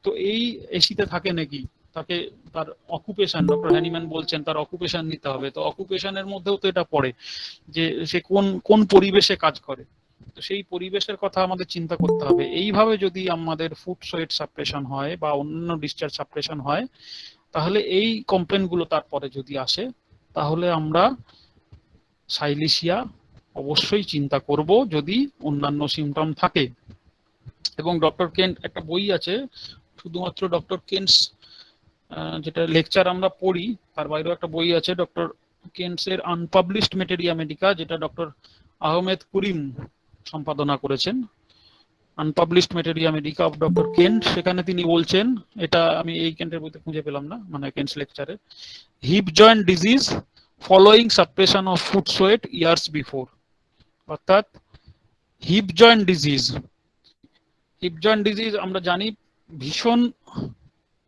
তো এই এসিতে থাকে নাকি, তাকে তার অকুপেশন, ডক্টর হ্যানিম্যান বলছেন তার অকুপেশন নিতে হবে। তো অকুপেশনের মধ্যেও তো এটা পড়ে যে সে কোন কোন পরিবেশে কাজ করে, তো সেই পরিবেশের কথা আমাদের চিন্তা করতে হবে। এইভাবে যদি আমাদের ফুট সোয়েট সাপ্রেশন হয় বা অন্যান্য ডিসচার্জ সাপ্রেশন হয়, তাহলে এই কমপ্লেন গুলো তারপরে যদি আসে, তাহলে আমরা সাইলিশিয়া অবশ্যই চিন্তা করব যদি অন্যান্য সিমটম থাকে। এবং ডক্টর কেন্ট একটা বই আছে, শুধুমাত্র ডক্টর কেন্টস যেটা লেকচার আমরা পড়ি তার বাইরেও একটা বই আছে, ডক্টর কেন্টস এর আনপাবলিশড মেটেরিয়া মেডিকা, যেটা ডক্টর আহমেদ কুরিম সম্পাদনা করেছেন। Unpublished materia medica of doctor Kent, সেখানে তিনি বলছেন, এটা আমি এই কেন্টের বইতে খুঁজে পেলাম না, মানে কেন্টস লেকচারে, hip joint disease following suppression of foot sweat years before. অর্থাৎ hip joint disease, hip joint disease আমরা জানি ভীষণ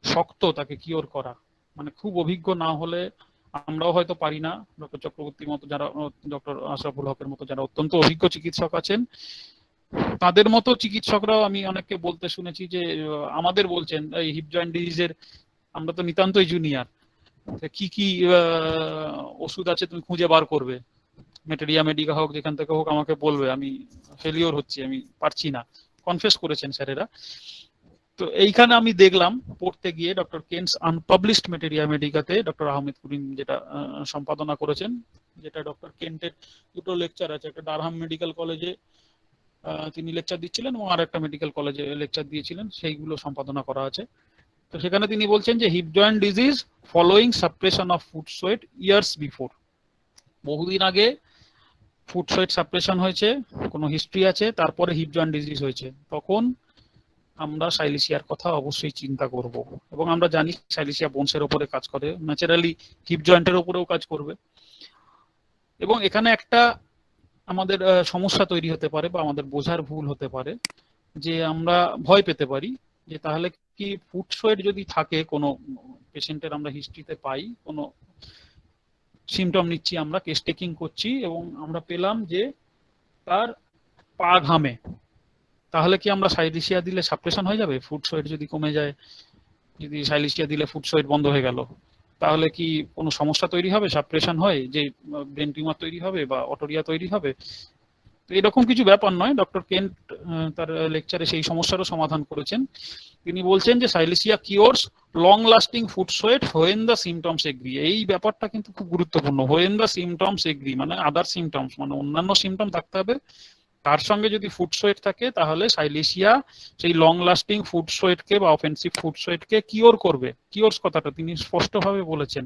শক্ত তাকে কিওর করা, মানে খুব অভিজ্ঞ না হলে আমরাও হয়তো পারি না। ডক্টর চক্রবর্তীর মতো যারা, ডক্টর আশরাফুল হকের মতো যারা অত্যন্ত অভিজ্ঞ চিকিৎসক আছেন, তাদের মতো চিকিৎসকরাও আমি অনেককে বলতে শুনেছি যে আমাদের বলছেন এই হিপ জয়েন্ট ডিজিজের আমরা তো নিতান্তই জুনিয়র, কি কি ওষুধ আছে তুমি খুঁজে বার করবে, মেটেরিয়া মেডিকা হোক যেখান থেকে হোক আমাকে বলবে, আমি ফেলিওর হচ্ছি, আমি পারছি না, কনফেস করেছেন স্যারেরা। তো এইখানে আমি দেখলাম পড়তে গিয়ে ডক্টর কেন্টস আনপাবলিশড মেটেরিয়া মেডিকাতে ডক্টর আহমেদ কুরিম যেটা সম্পাদনা করেছেন, যেটা ডক্টর কেন্টের দুটো লেকচার আছে, একটা ডারহাম মেডিকেল কলেজে তিনি লেকচার দিচ্ছিলেন এবং আর একটা মেডিকেল কলেজে লেকচার দিয়েছিলেন, সেইগুলো সম্পাদনা করা আছে। তো সেখানে তিনি বলছেন যে heap joint disease following suppression of foot sweat years before, বহুদিন আগে ফুট সোয়েট সাপ্রেশন হয়েছে, কোনো হিস্ট্রি আছে, তারপরে হিপ জয়েন্ট ডিজিজ হয়েছে, তখন আমরা সাইলিশিয়ার কথা অবশ্যই চিন্তা করব। এবং আমরা জানি সাইলিশিয়া বোনসের উপরে কাজ করে, ন্যাচারালি হিপ জয়েন্টের উপরেও কাজ করবে। এবং এখানে একটা আমাদের সমস্যা তৈরি হতে পারে বা আমাদের বোঝার ভুল হতে পারে, যে আমরা ভয় পেতে পারি যে তাহলে কি ফুট সোয়েট যদি থাকে কোনো পেশেন্টের, আমরা হিস্ট্রিতে পাই কোনো সিমটম নিচ্ছি, আমরা কেস টেকিং করছি এবং আমরা পেলাম যে তার পা ঘামে, তাহলে কি আমরা সাইলিশিয়া দিলে সাপ্রেশন হয়ে যাবে? ফুট সোয়েট যদি কমে যায়, যদি সাইলিশিয়া দিলে ফুট সোয়েট বন্ধ হয়ে গেল, তাহলে কি কোনো সমস্যা তৈরি হবে, সাপ্রেশন হয়, যে ব্রেন টিউমার তৈরি হবে বা অটোরিয়া তৈরি হবে? তো এরকম কিছু ব্যাপার নয়। ডক্টর কেন্ট তার লেকচারে সেই সমস্যারও সমাধান করেছেন। তিনি বলছেন যে silicea cures long lasting foot sweat when the symptoms agree. এই ব্যাপারটা কিন্তু খুব গুরুত্বপূর্ণ, হোয়েন দ্য সিমটমস এগ্রি, মানে আদার সিমটমস, মানে অন্যান্য সিমটম থাকতে হবে, তার সঙ্গে যদি ফুট সোয়েট থাকে, তাহলে সাইলিশিয়া সেই লং লাস্টিং ফুট সোয়েটকে বা অফেন্সিভ ফুট সোয়েটকে কিওর করবে। কিওরস কথাটা তিনি স্পষ্টভাবে বলেছেন।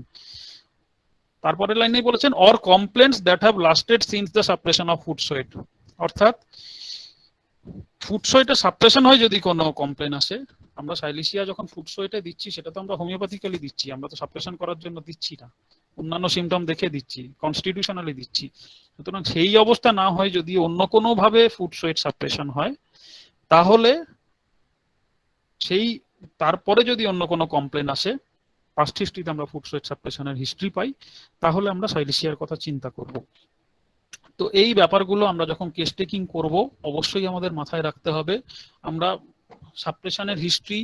তারপরের লাইনে বলেছেন or complaints that have lasted since the suppression of foot sweat. অর্থাৎ ফুট সোয়েটে সাপ্রেশন হয় যদি কোনো কমপ্লেন আসে, আমরা সাইলিশিয়া যখন ফুট সোয়েটে দিচ্ছি সেটা তো আমরা হোমিওপ্যাথিক্যালি দিচ্ছি, আমরা তো সাপ্রেশন করার জন্য দিচ্ছি না, অন্যান্য সিমটম দেখে দিচ্ছি, কনস্টিটিউশনালি দিচ্ছি। সুতরাং সেই অবস্থা না হয় যদি অন্য কোনো ভাবে ফুট সোয়েট সাপ্রেশন হয়, তাহলে সেই তারপরে যদি অন্য কোনো কমপ্লেন আসে, পাস্ট হিস্ট্রিতে আমরা ফুট সোয়েট সাপ্রেশনের হিস্ট্রি পাই, তাহলে আমরা সাইলিশিয়ার কথা চিন্তা করব। তো এই ব্যাপারগুলো আমরা যখন কেস টেকিং করব অবশ্যই আমাদের মাথায় রাখতে হবে। আমরা সাপ্রেশনের হিস্ট্রি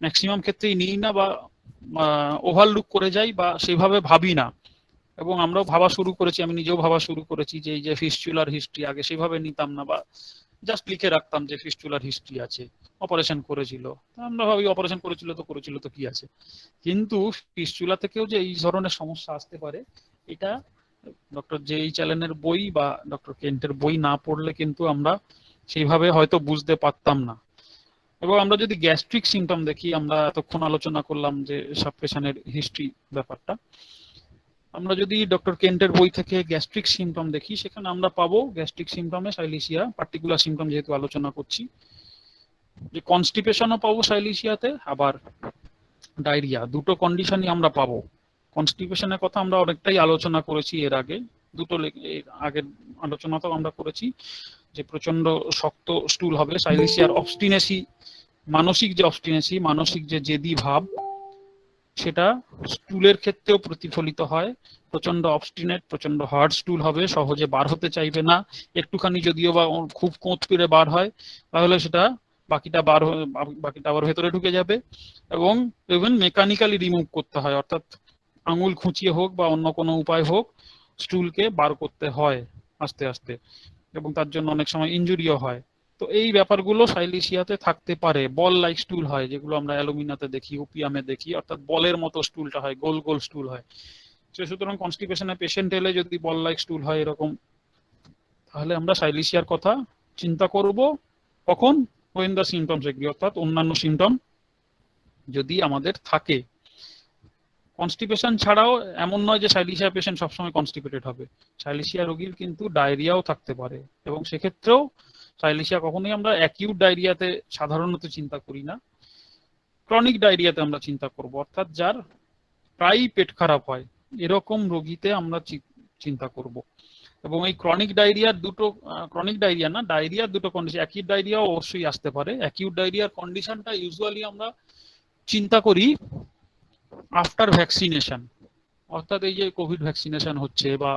ম্যাক্সিমাম ক্ষেত্রেই নিই না বা ওভারলুক করে যাই বা সেভাবে ভাবি না। এবং আমরাও ভাবা শুরু করেছি, আমি নিজেও ভাবা শুরু করেছি যে এই যে ফিস্চুলার হিস্ট্রি, আগে সেভাবে নিতাম না বা জাস্ট লিখে রাখতাম যে ফিস্চুলার হিস্ট্রি আছে, অপারেশন করেছিল, আমরা ভাবি অপারেশন করেছিল তো কি আছে। কিন্তু ফিস্চুলা থেকেও যে এই ধরনের সমস্যা আসতে পারে, এটা ডক্টর জেই চ্যালেনের বই বা ডক্টর কেন্টের বই না পড়লে কিন্তু আমরা সেইভাবে হয়তো বুঝতে পারতাম না। এবং আমরা যদি গ্যাস্ট্রিক সিমটম দেখি, আমরা এতক্ষণ আলোচনা করলাম যে সাপ্রেশনের হিস্ট্রি ব্যাপারটা, আমরা যদি ডক্টর কেন্টের বই থেকে গ্যাস্ট্রিক সিমটম দেখি, সেখানে আমরা পাবো গ্যাস্ট্রিক সিমটমে সাইলিশিয়া, পার্টিকুলার সিমটম যেহেতু আলোচনা করছি, যে কনস্টিপেশনও পাবো সাইলিশিয়াতে, আবার ডায়রিয়া, দুটো কন্ডিশনই আমরা পাবো। কনস্টিপেশনের কথা আমরা অনেকটাই আলোচনা করেছি এর আগে, এর আগের আলোচনাতেও আমরা করেছি যে প্রচন্ড শক্ত স্টুল হবে। সাইলিশিয়ার অবস্টিনেসি, মানসিক যে জেদি ভাব, সেটা স্টুলের ক্ষেত্রেও প্রতিফলিত হয়। প্রচন্ড অবস্টিনেট, প্রচন্ড হার্ড স্টুল হবে, সহজে বার হতে চাইবে না। একটুখানি যদিও বা খুব কোঁত পেরে বার হয়, তাহলে সেটা বাকিটা আবার ভেতরে ঢুকে যাবে। এবং ইভেন মেকানিক্যালি রিমুভ করতে হয়, অর্থাৎ আঙুল খুঁচিয়ে হোক বা অন্য কোনো উপায় হোক স্টুলকে বার করতে হয় আস্তে আস্তে, এবং তার জন্য অনেক সময় ইনজুরিও হয়। তো এই ব্যাপারগুলো সাইলিশিয়াতে থাকতে পারে। বল লাইক স্টুল হয়, যেগুলো আমরা অ্যালুমিনাতে দেখি, ওপিয়ামে দেখি, অর্থাৎ বলের মতো স্টুলটা হয়, গোল গোল স্টুল হয়। সুতরাং কনস্টিপেশনের পেশেন্ট এলে যদি বল লাইক স্টুল হয় এরকম, তাহলে আমরা সাইলিশিয়ার কথা চিন্তা করব। কখন? when the symptoms agree, অর্থাৎ অন্যান্য সিমটম যদি আমাদের থাকে। কনস্টিপেশন ছাড়াও এমন নয় যে সাইলিশিয়া পেশেন্ট সবসময় কনস্টিপেটেড হবে। সাইলিশিয়া রোগীর কিন্তু ডায়রিয়াও থাকতে পারে, এবং সেক্ষেত্রেও সাইলিশিয়া কখনোই আমরা অ্যাকিউট ডায়রিয়াতে সাধারণত চিন্তা করি না, ক্রনিক ডায়রিয়াতে আমরা চিন্তা করব, অর্থাৎ যার প্রায়ই পেট খারাপ হয় এরকম রোগীতে আমরা চিন্তা করব। এবং এই ক্রনিক ডায়রিয়ার দুটো কন্ডিশন, অ্যাকিউট ডায়রিয়াও অবশ্যই আসতে পারে। অ্যাকিউট ডায়রিয়ার কন্ডিশনটা ইউজুয়ালি আমরা চিন্তা করি আফটার ভ্যাকসিনেশন, অর্থাৎ এই যে কোভিড ভ্যাকসিনেশন হচ্ছে বা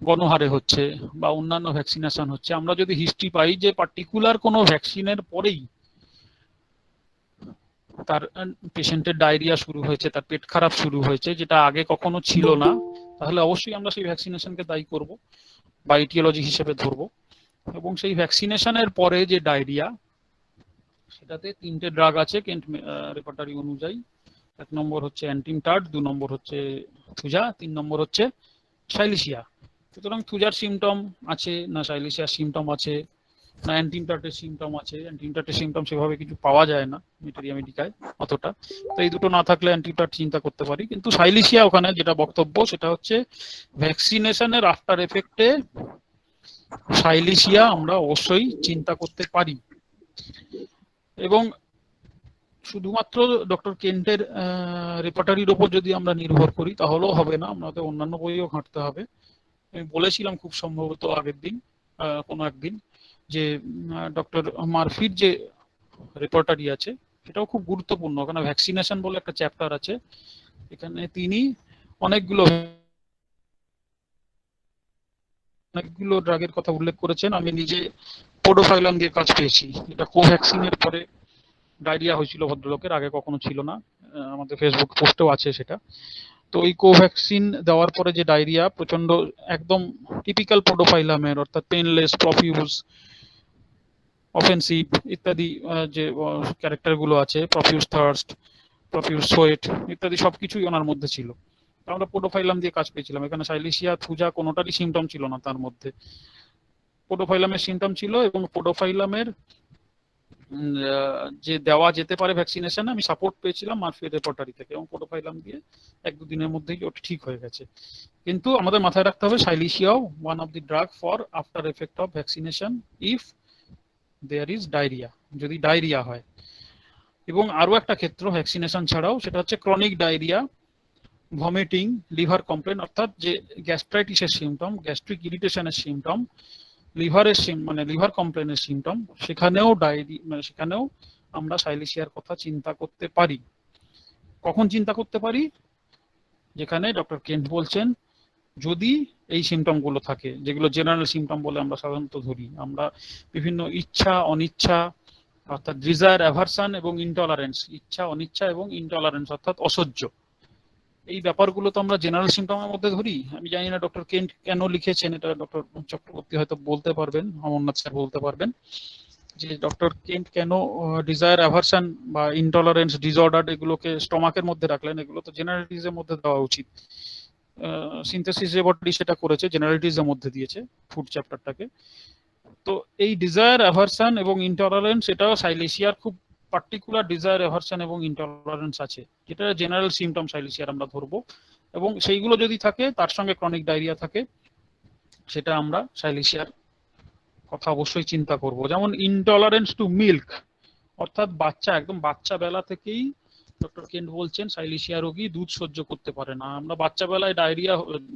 গণহারে হচ্ছে বা অন্যান্য ভ্যাকসিনেশন হচ্ছে, আমরা যদি হিস্ট্রি পাই যে পার্টিকুলার কোনো ভ্যাকসিনের পরেই তার পেশেন্টের ডায়রিয়া শুরু হয়েছে, তার পেট খারাপ শুরু হয়েছে, যেটা আগে কখনো ছিল না, তাহলে অবশ্যই আমরা সেই ভ্যাকসিনেশনকে দায়ী করব বা ইটিওলজি হিসেবে ধরবো। এবং সেই ভ্যাকসিনেশনের পরে যে ডায়রিয়া, সেটাতে তিনটে ড্রাগ আছে কেন্ট রেপার্টারি অনুযায়ী। 1 নম্বর হচ্ছে অ্যান্টিমটার্ড, 2 নম্বর হচ্ছে থুজা, 3 নম্বর হচ্ছে সাইলিশিয়া। সুতরাং থুজার সিমটম আছে না সাইলিশিয়ার সিমটম আছে না অ্যান্টিমটার্টের সিমটম আছে, অ্যান্টিমটার্টের সিমটম সেভাবে কিছু পাওয়া যায় না মেটেরিয়া মেডিকায় অতটা, তো এই দুটো না থাকলে অ্যান্টিমটার্ট চিন্তা করতে পারি। কিন্তু সাইলিশিয়া ওখানে যেটা বক্তব্য সেটা হচ্ছে ভ্যাকসিনেশনের আফটার এফেক্টে সাইলিশিয়া আমরা অবশ্যই চিন্তা করতে পারি। এবং শুধুমাত্র ডক্টর কেন্টের রেপার্টারির ওপর যদি আমরা নির্ভর করি তাহলেও হবে না, আমাদের অন্যান্য বইও ঘাঁটতে হবে। আমি বলেছিলাম খুব সম্ভবত আগের দিন কোনো একদিন যে ডক্টর মারফির যে রেপার্টারি আছে সেটাও খুব গুরুত্বপূর্ণ। ওখানে ভ্যাকসিনেশন বলে একটা চ্যাপ্টার আছে, এখানে তিনি অনেকগুলো ড্রাগের কথা উল্লেখ করেছেন। আমি নিজে পোডোফাইলাম দিয়ে কাজ পেয়েছি, এটা কোভ্যাক্সিনের পরে ডায়রিয়া হয়েছিল ভদ্রলোকের, আগে কখনো ছিল না, আমাদের ফেসবুক পোস্টেও আছে সেটা। তো এই কোভ্যাক্সিন দেওয়ার পরে যে ডায়রিয়া, প্রচন্ড একদম টিপিক্যাল পোডোফাইলামের, অর্থাৎ পেনলেস, প্রফিউজ, অফেন্সিভ ইত্যাদি যে ক্যারেক্টার গুলো আছে, প্রফিউজ থার্স্ট, প্রফিউজ সোয়েট ইত্যাদি সবকিছুই ওনার মধ্যে ছিল। আমরা পোডোফাইলাম দিয়ে কাজ পেয়েছিলাম। এখানে সাইলিশিয়া, থুজা কোনোটারই সিমটম ছিল না তার মধ্যে, পোডোফাইলামের সিমটম ছিল। এবং পোডোফাইলামের যে দেওয়া যেতে পারে ভ্যাকসিনেশন, আমি সাপোর্ট পেয়েছিলাম মারফি রেপার্টারি থেকে, এবং পোডোফাইলাম দিয়ে 1-2 দিনের মধ্যেই ওটা ঠিক হয়ে গেছে। কিন্তু আমাদের মাথায় রাখতে হবে সাইলিশিয়াও one of the drug for after effect of vaccination if there is diarrhoea, যদি ডায়রিয়া হয়। এবং আরো একটা ক্ষেত্র ভ্যাকসিনেশন ছাড়াও, সেটা হচ্ছে chronic diarrhoea, vomiting, liver complain, অর্থাৎ যে গ্যাস্ট্রাইটিসের সিমটম, গ্যাস্ট্রিক ইরিটেশনের সিমটম, লিভারের মানে লিভার কমপ্লেনের সিমটম, সেখানেও আমরা সাইলিশিয়ার কথা চিন্তা করতে পারি। কখন চিন্তা করতে পারি? যেখানে ডক্টর কেন্ট বলছেন যদি এই সিমটম গুলো থাকে, যেগুলো জেনারেল সিমটম বলে আমরা সাধারণত ধরি, আমরা বিভিন্ন ইচ্ছা অনিচ্ছা, অর্থাৎ ডিজায়ার অ্যাভারশন এবং ইনটলারেন্স, ইচ্ছা অনিচ্ছা এবং ইনটলারেন্স অর্থাৎ অসহ্য, এই ব্যাপারগুলো তো আমরা জেনারেল সিমটমের মধ্যে ধরি। আমি জানি না ডক্টর কেন্ট কেন লিখেছেন, এটা ডক্টর চক্রবর্তী হয়তো বলতে পারবেন, অমরনাথ স্যার বলতে পারবেন, যে ডক্টর কেন্ট কেন ডিজায়ার অ্যাভারশন বা ইনটলারেন্স ডিসঅর্ডার এগুলোকে স্টমাকের মধ্যে রাখলেন। এগুলো তো জেনারেলিটিসের মধ্যে দেওয়া উচিত। সিনথেসিস যে বডি সেটা করেছে, জেনারেলিটিসের মধ্যে দিয়েছে ফুড চ্যাপ্টারটাকে। তো এই ডিজায়ার অ্যাভারশন এবং ইনটলারেন্স, এটা সাইলিশিয়ার খুব পার্টিকুলার ডিজায়ার অ্যাভারশন এবং ইনটলারেন্স আছে, যেটা জেনারেল সিমটম সাইলিশিয়ার আমরা ধরবো। এবং সেইগুলো যদি থাকে, তার সঙ্গে ক্রনিক ডায়রিয়া থাকে, সেটা আমরা সাইলিশিয়ার কথা অবশ্যই চিন্তা করব। যেমন ইনটলারেন্স টু মিল্ক, অর্থাৎ বাচ্চা, একদম বাচ্চা বেলা থেকেই ডক্টর কেন্ট বলছেন সাইলিশিয়া রোগী দুধ সহ্য করতে পারে না। আমরা বাচ্চা বেলায় ডায়রিয়া,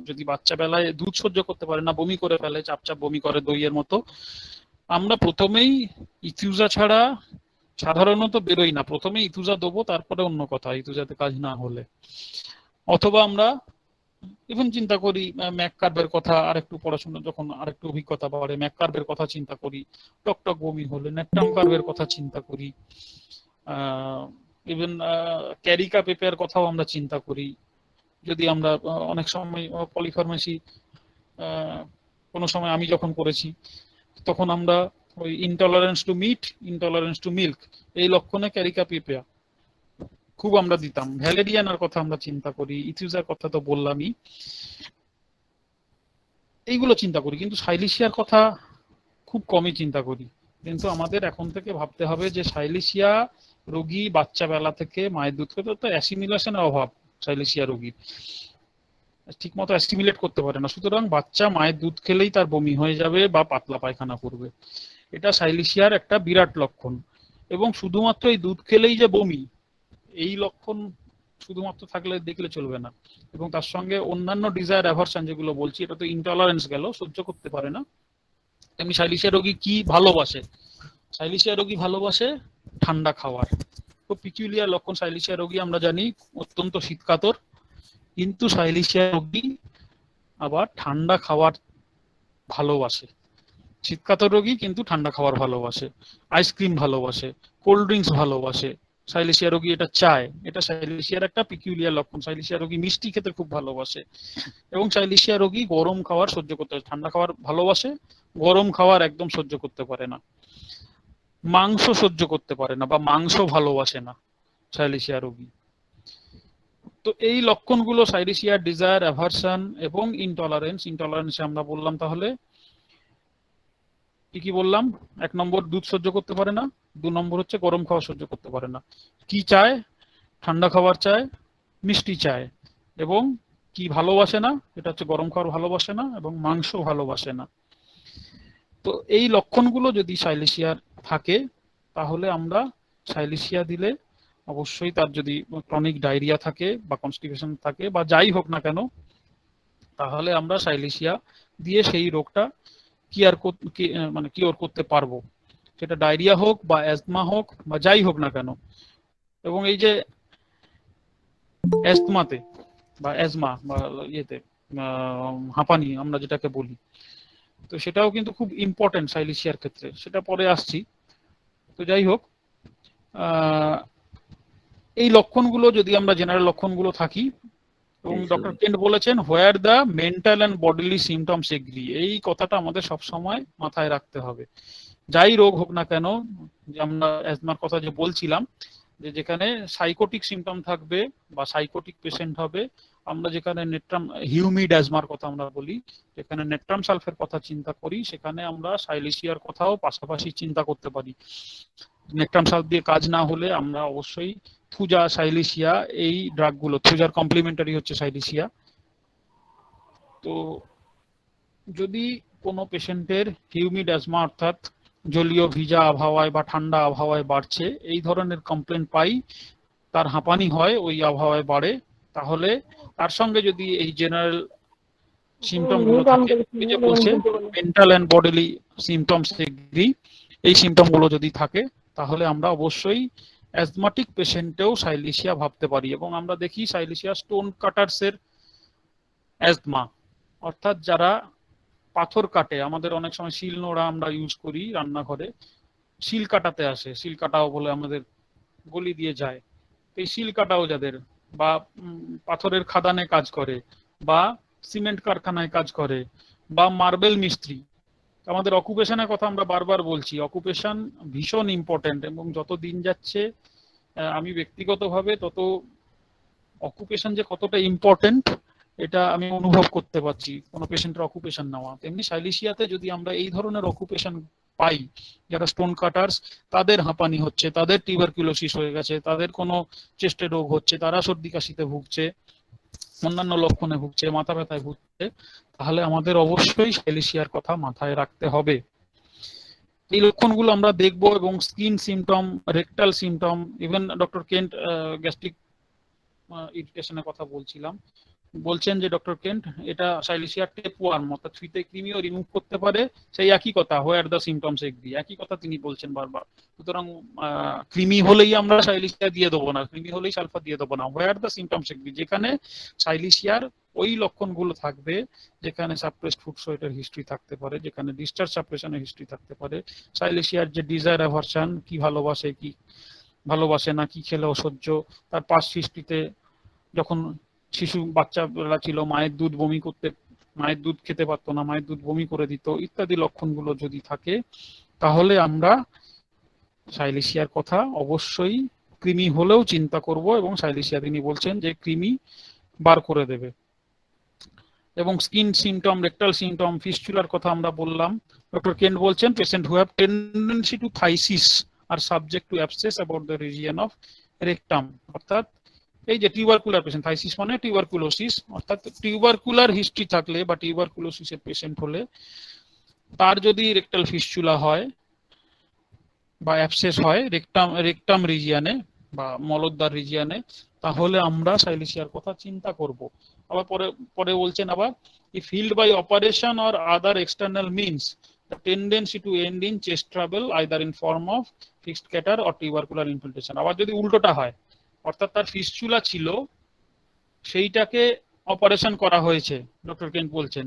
যদি বাচ্চা বেলায় দুধ সহ্য করতে পারে না, বমি করে ফেলে, চাপ চাপ বমি করে দইয়ের মতো, আমরা প্রথমেই ইথিউজা ছাড়া সাধারণত বেরোই না। প্রথমে ইথিউজা দেবো, তারপরে অন্য কথা, ইথিউজাতে কাজ না হলে। অথবা আমরা ইভেন চিন্তা করি ম্যাক কার্ভের কথা, আরেকটু পড়াশোনা যখন আরেকটু অভিজ্ঞতা বাড়ে, ম্যাক কার্ভের কথা চিন্তা করি, টকটক বমি হলে নেট্রাম কার্ভের কথা চিন্তা করি, ইভেন ক্যারিকা পেপের কথাও আমরা চিন্তা করি। যদি আমরা অনেক সময় পলিফার্মেসি, কোনো সময় আমি যখন করেছি, তখন আমরা ওই intolerance to meat, intolerance to milk, এই লক্ষণে ক্যারিকা পেপেয়া খুব আমরা দিতাম। ভ্যালেরিয়ানার কথা আমরা চিন্তা করি, ইথিউজার কথা তো বললামই, এইগুলো চিন্তা করি। কিন্তু সাইলিশিয়ার কথা খুব কমই চিন্তা করি। কিন্তু আমাদের এখন থেকে ভাবতে হবে যে সাইলিশিয়া রোগী বাচ্চা বেলা থেকে মায়ের দুধ খেতে, তো অ্যাসিমিলেশনের অভাব সাইলিশিয়া রোগীর, ঠিক মতো অ্যাসিমিলেট করতে পারে না। সুতরাং বাচ্চা মায়ের দুধ খেলেই তার বমি হয়ে যাবে বা পাতলা পায়খানা করবে, এটা সাইলিশিয়ার একটা বিরাট লক্ষণ। এবং শুধুমাত্র এই দুধ খেলেই যে বমি, এই লক্ষণ শুধুমাত্র থাকলে দেখলে চলবে না, এবং তার সঙ্গে অন্যান্য ডিজায়ার অ্যাভারশন যেগুলো বলছি, এটা তো ইনটলারেন্স গেল, সহ্য করতে পারে না। তেমনি সাইলিশিয়া রোগী কি ভালোবাসে? সাইলিশিয়া রোগী ভালোবাসে ঠান্ডা খাওয়ার। খুব পিকুলিয়ার লক্ষণ। সাইলিশিয়া রোগী আমরা জানি অত্যন্ত শীতকাতর, কিন্তু সাইলিশিয়া রোগী আবার ঠান্ডা খাওয়ার ভালোবাসে। শীতকাতর রোগী কিন্তু ঠান্ডা খাবার ভালোবাসে, আইসক্রিম ভালোবাসে, কোল্ড ড্রিঙ্কস ভালোবাসে। সাইলিশিয়া রোগী এটা চায়, এটা সাইলিশিয়ার একটা পিকুলিয়ার লক্ষণ। সাইলিশিয়া রোগী মিষ্টি খেতে খুব ভালোবাসে, এবং সাইলিশিয়া রোগী গরম খাবার সহ্য করতে পারে, ঠান্ডা খাবার ভালোবাসে, গরম খাবার একদম সহ্য করতে পারে না। মাংস সহ্য করতে পারে না বা মাংস ভালোবাসে না সাইলিশিয়া রোগী। তো এই লক্ষণগুলো সাইলিশিয়ার ডিজায়ার, অ্যাভারশন এবং ইনটলারেন্স। ইনটলারেন্সে আমরা বললাম তাহলে কি কি বললাম? 1 নম্বর দুধ সহ্য করতে পারে না, 2 নম্বর হচ্ছে গরম খাওয়া সহ্য করতে পারে না। কি চায়? ঠান্ডা খাবার চায়, মিষ্টি চায়, এবং কি ভালোবাসে না? এটা হচ্ছে গরম খাবার ভালোবাসে না এবং মাংস ভালোবাসে না। তো এই লক্ষণগুলো যদি সাইলিশিয়ার থাকে, তাহলে আমরা সাইলিশিয়া দিলে অবশ্যই, তার যদি ক্রনিক ডায়রিয়া থাকে বা কনস্টিপেশন থাকে বা যাই হোক না কেন, তাহলে আমরা সাইলিশিয়া দিয়ে সেই রোগটা কিওর করতে পারবো, সেটা ডায়রিয়া হোক বা অ্যাজমা হোক বা যাই হোক না কেন। এবং এই যে অ্যাজমাতে বা অ্যাজমা বা ইয়েতে হাঁপানি আমরা যেটাকে বলি, তো সেটাও কিন্তু খুব ইম্পর্টেন্ট সাইলিশিয়ার ক্ষেত্রে, সেটা পরে আসছি। তো যাই হোক, এই লক্ষণগুলো যদি আমরা জেনারেল লক্ষণগুলো থাকি, এবং ডক্টর কেন্ট বলেছেন where the mental and bodily symptoms agree, এই কথাটা আমাদের সব সময় মাথায় রাখতে হবে। যাই রোগ হোক না কেন, যে আমরা অ্যাজমার কথা যে বলছিলাম, যে যেখানে সাইকোটিক সিমটম থাকবে বা সাইকোটিক পেশেন্ট হবে, আমরা যেখানে নেট্রাম হিউমিড অ্যাজমার কথা আমরা বলি, যেখানে নেট্রাম সালফের কথা চিন্তা করি, সেখানে আমরা সাইলিশিয়ার কথাও পাশাপাশি চিন্তা করতে পারি। নেট্রাম সালফ দিয়ে কাজ না হলে আমরা অবশ্যই থুজা, সাইলিশিয়া, এই ড্রাগগুলো, থুজার কমপ্লিমেন্টারি হচ্ছে সাইলিশিয়া। তো যদি কোনো পেশেন্টের হিউমিড অ্যাজমা, অর্থাৎ জলীয় ভিজা আবহাওয়ায় বা ঠান্ডা আবহাওয়ায় বাড়ছে, এই ধরনের কমপ্লেন পাই, তার হাঁপানি হয় ওই আবহাওয়ায় বাড়ে, তাহলে তার সঙ্গে যদি এই জেনারেল সিমটম গুলো থাকে, এই যে বলছে mental and bodily symptoms agree, এই সিমটম গুলো যদি থাকে, তাহলে আমরা অবশ্যই অ্যাজমাটিক পেশেন্টেও সাইলিশিয়া ভাবতে পারি। এবং আমরা দেখি সাইলিশিয়া স্টোন কাটার্স এর অ্যাজমা, অর্থাৎ যারা পাথর কাটে, আমাদের অনেক সময় শিল নোড়া আমরা ইউজ করি রান্নাঘরে, শিল কাটাতে আসে, শিল কাটাও বলে আমাদের গলি দিয়ে যায়। এই শিল কাটাও যাদের, বা পাথরের খাদানে কাজ করে, বা সিমেন্ট কারখানায় কাজ করে, বা মার্বেল মিস্ত্রি, আমাদের অকুপেশনের কথা আমরা বারবার বলছি, অকুপেশন ভীষণ ইম্পর্টেন্ট। এবং যত দিন যাচ্ছে আমি ব্যক্তিগতভাবে তত অকুপেশন যে কতটা ইম্পর্টেন্ট এটা আমি অনুভব করতে পারছি, কোনো পেশেন্টের অকুপেশন নেওয়া। তেমনি সাইলিশিয়াতে যদি আমরা এই ধরনের অকুপেশন পাই, যারা স্টোন কাটার্স, তাদের হাঁপানি হচ্ছে, তাদের টিউবারকুলোসিস হয়ে গেছে, তাদের কোনো চেস্টে রোগ হচ্ছে, তারা সর্দি কাশিতে ভুগছে, অন্যান্য লক্ষণে ভুগছে, মাথা ব্যথায় ভুগছে, তাহলে আমাদের অবশ্যই সাইলিশিয়ার কথা মাথায় রাখতে হবে। এই লক্ষণগুলো আমরা দেখব, এবং skin symptom, rectal symptom, even doctor Kent gastric ইরিটেশনের কথা বলছেন যে ডক্টর কেন্ট এটা সাইলিশিয়া টেপ ওয়ার্ম, অর্থাৎ ছুঁইতে কৃমিও রিমুভ করতে পারে। সেই একই কথা, হোয়ার দ্য সিমটমস এগ্রি, একই কথা তিনি বলছেন বারবার। সুতরাং কৃমি হলেই আমরা সাইলিশিয়া দিয়ে দেবো না, কৃমি হলেই সালফার দিয়ে দেবো না, হোয়ার দ্য সিমটমস এগ্রি, যেখানে সাইলিশিয়ার ওই লক্ষণগুলো থাকবে, যেখানে সাপ্রেসড ফুড সোয়েটের হিস্ট্রি থাকতে পারে, যেখানে ডিসচার্জ সাপ্রেশনের হিস্ট্রি থাকতে পারে, সাইলিশিয়ার যে ডিজায়ার অ্যাভারশন, কি ভালোবাসে কি ভালোবাসে না, কি খেলে অসহ্য, তার পাস্ট হিস্ট্রিতে যখন শিশু বাচ্চাবেলা ছিল মায়ের দুধ খেতে পারতো না, মায়ের দুধ বমি করে দিত, ইত্যাদি লক্ষণগুলো যদি থাকে, তাহলে আমরা সাইলিশিয়ার কথা অবশ্যই কৃমি হলেও চিন্তা করব, এবং সাইলিশিয়া তিনি বলছেন যে কৃমি বার করে দেবে। এবং স্কিন সিমটম, রেকটাল সিমটম, ফিস্চুলার কথা আমরা বললাম। ডক্টর কেন্ট বলছেন patient who have tendency to phthisis or subject to abscess about the region of rectum, অর্থাৎ এই যে টিউবারকুলার পেশেন্ট, থাইসিস মানে টিউবারকুলোসিস, অর্থাৎ টিউবারকুলার হিস্ট্রি থাকলে বা টিউবারকুলোসিসের পেশেন্ট হলে তার যদি রেকটাল ফিস্চুলা হয় বা অ্যাবসেস হয় রেকটাম রিজিয়নে বা মলদ্বার রিজিয়নে, তাহলে আমরা সাইলিশিয়ার কথা চিন্তা করব। আবার পরে বলছেন আবার if healed by operation or other external means the tendency to end in chest trouble either in form of fixed catarrh or tubercular infiltration। আবার যদি উল্টোটা হয়, অর্থাৎ তার ফিস্চুলা ছিল, সেইটাকে অপারেশন করা হয়েছে ডক্টর কেন্ট বলছেন,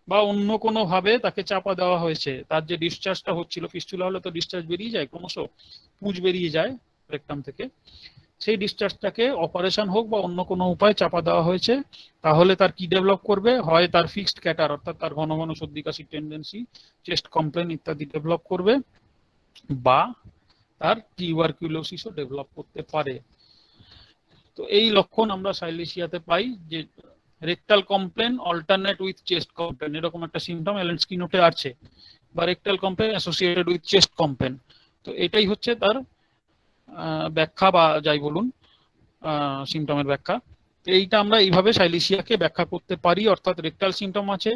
বা অন্য কোনো ভাবে তাকে চাপা দেওয়া হয়েছে, তার যে ডিসচার্জটা হচ্ছিল, ফিস্চুলা হলে তো ডিসচার্জ বেরিয়ে যায়, ক্রমশ পুঁজ বেরিয়ে যায় রেকটাম থেকে, সেই ডিসচার্জটাকে অপারেশন হোক বা অন্য কোনো উপায় চাপা দেওয়া হয়েছে, তাহলে তার কি ডেভেলপ করবে, হয় তার ফিক্সড ক্যাটার, অর্থাৎ তার ঘন ঘন সর্দি কাশির টেন্ডেন্সি, চেস্ট কমপ্লেন ইত্যাদি ডেভেলপ করবে, বা তার টিউবারকুলোসিসও ডেভেলপ করতে পারে। তো এই লক্ষণ আমরা সাইলিশিয়াতে পাই, যে rectal complain alternate with chest complain, এরকম একটা সিমটম এলএনস্কি নোটে আছে, বা rectal complain associated with chest complain. তো এটাই হচ্ছে তার ব্যাখ্যা, বা যাই বলুন সিমটমের ব্যাখ্যা। এইটা আমরা এইভাবে সাইলিশিয়াকে ব্যাখ্যা করতে পারি, অর্থাৎ রেকটাল সিমটম আছে,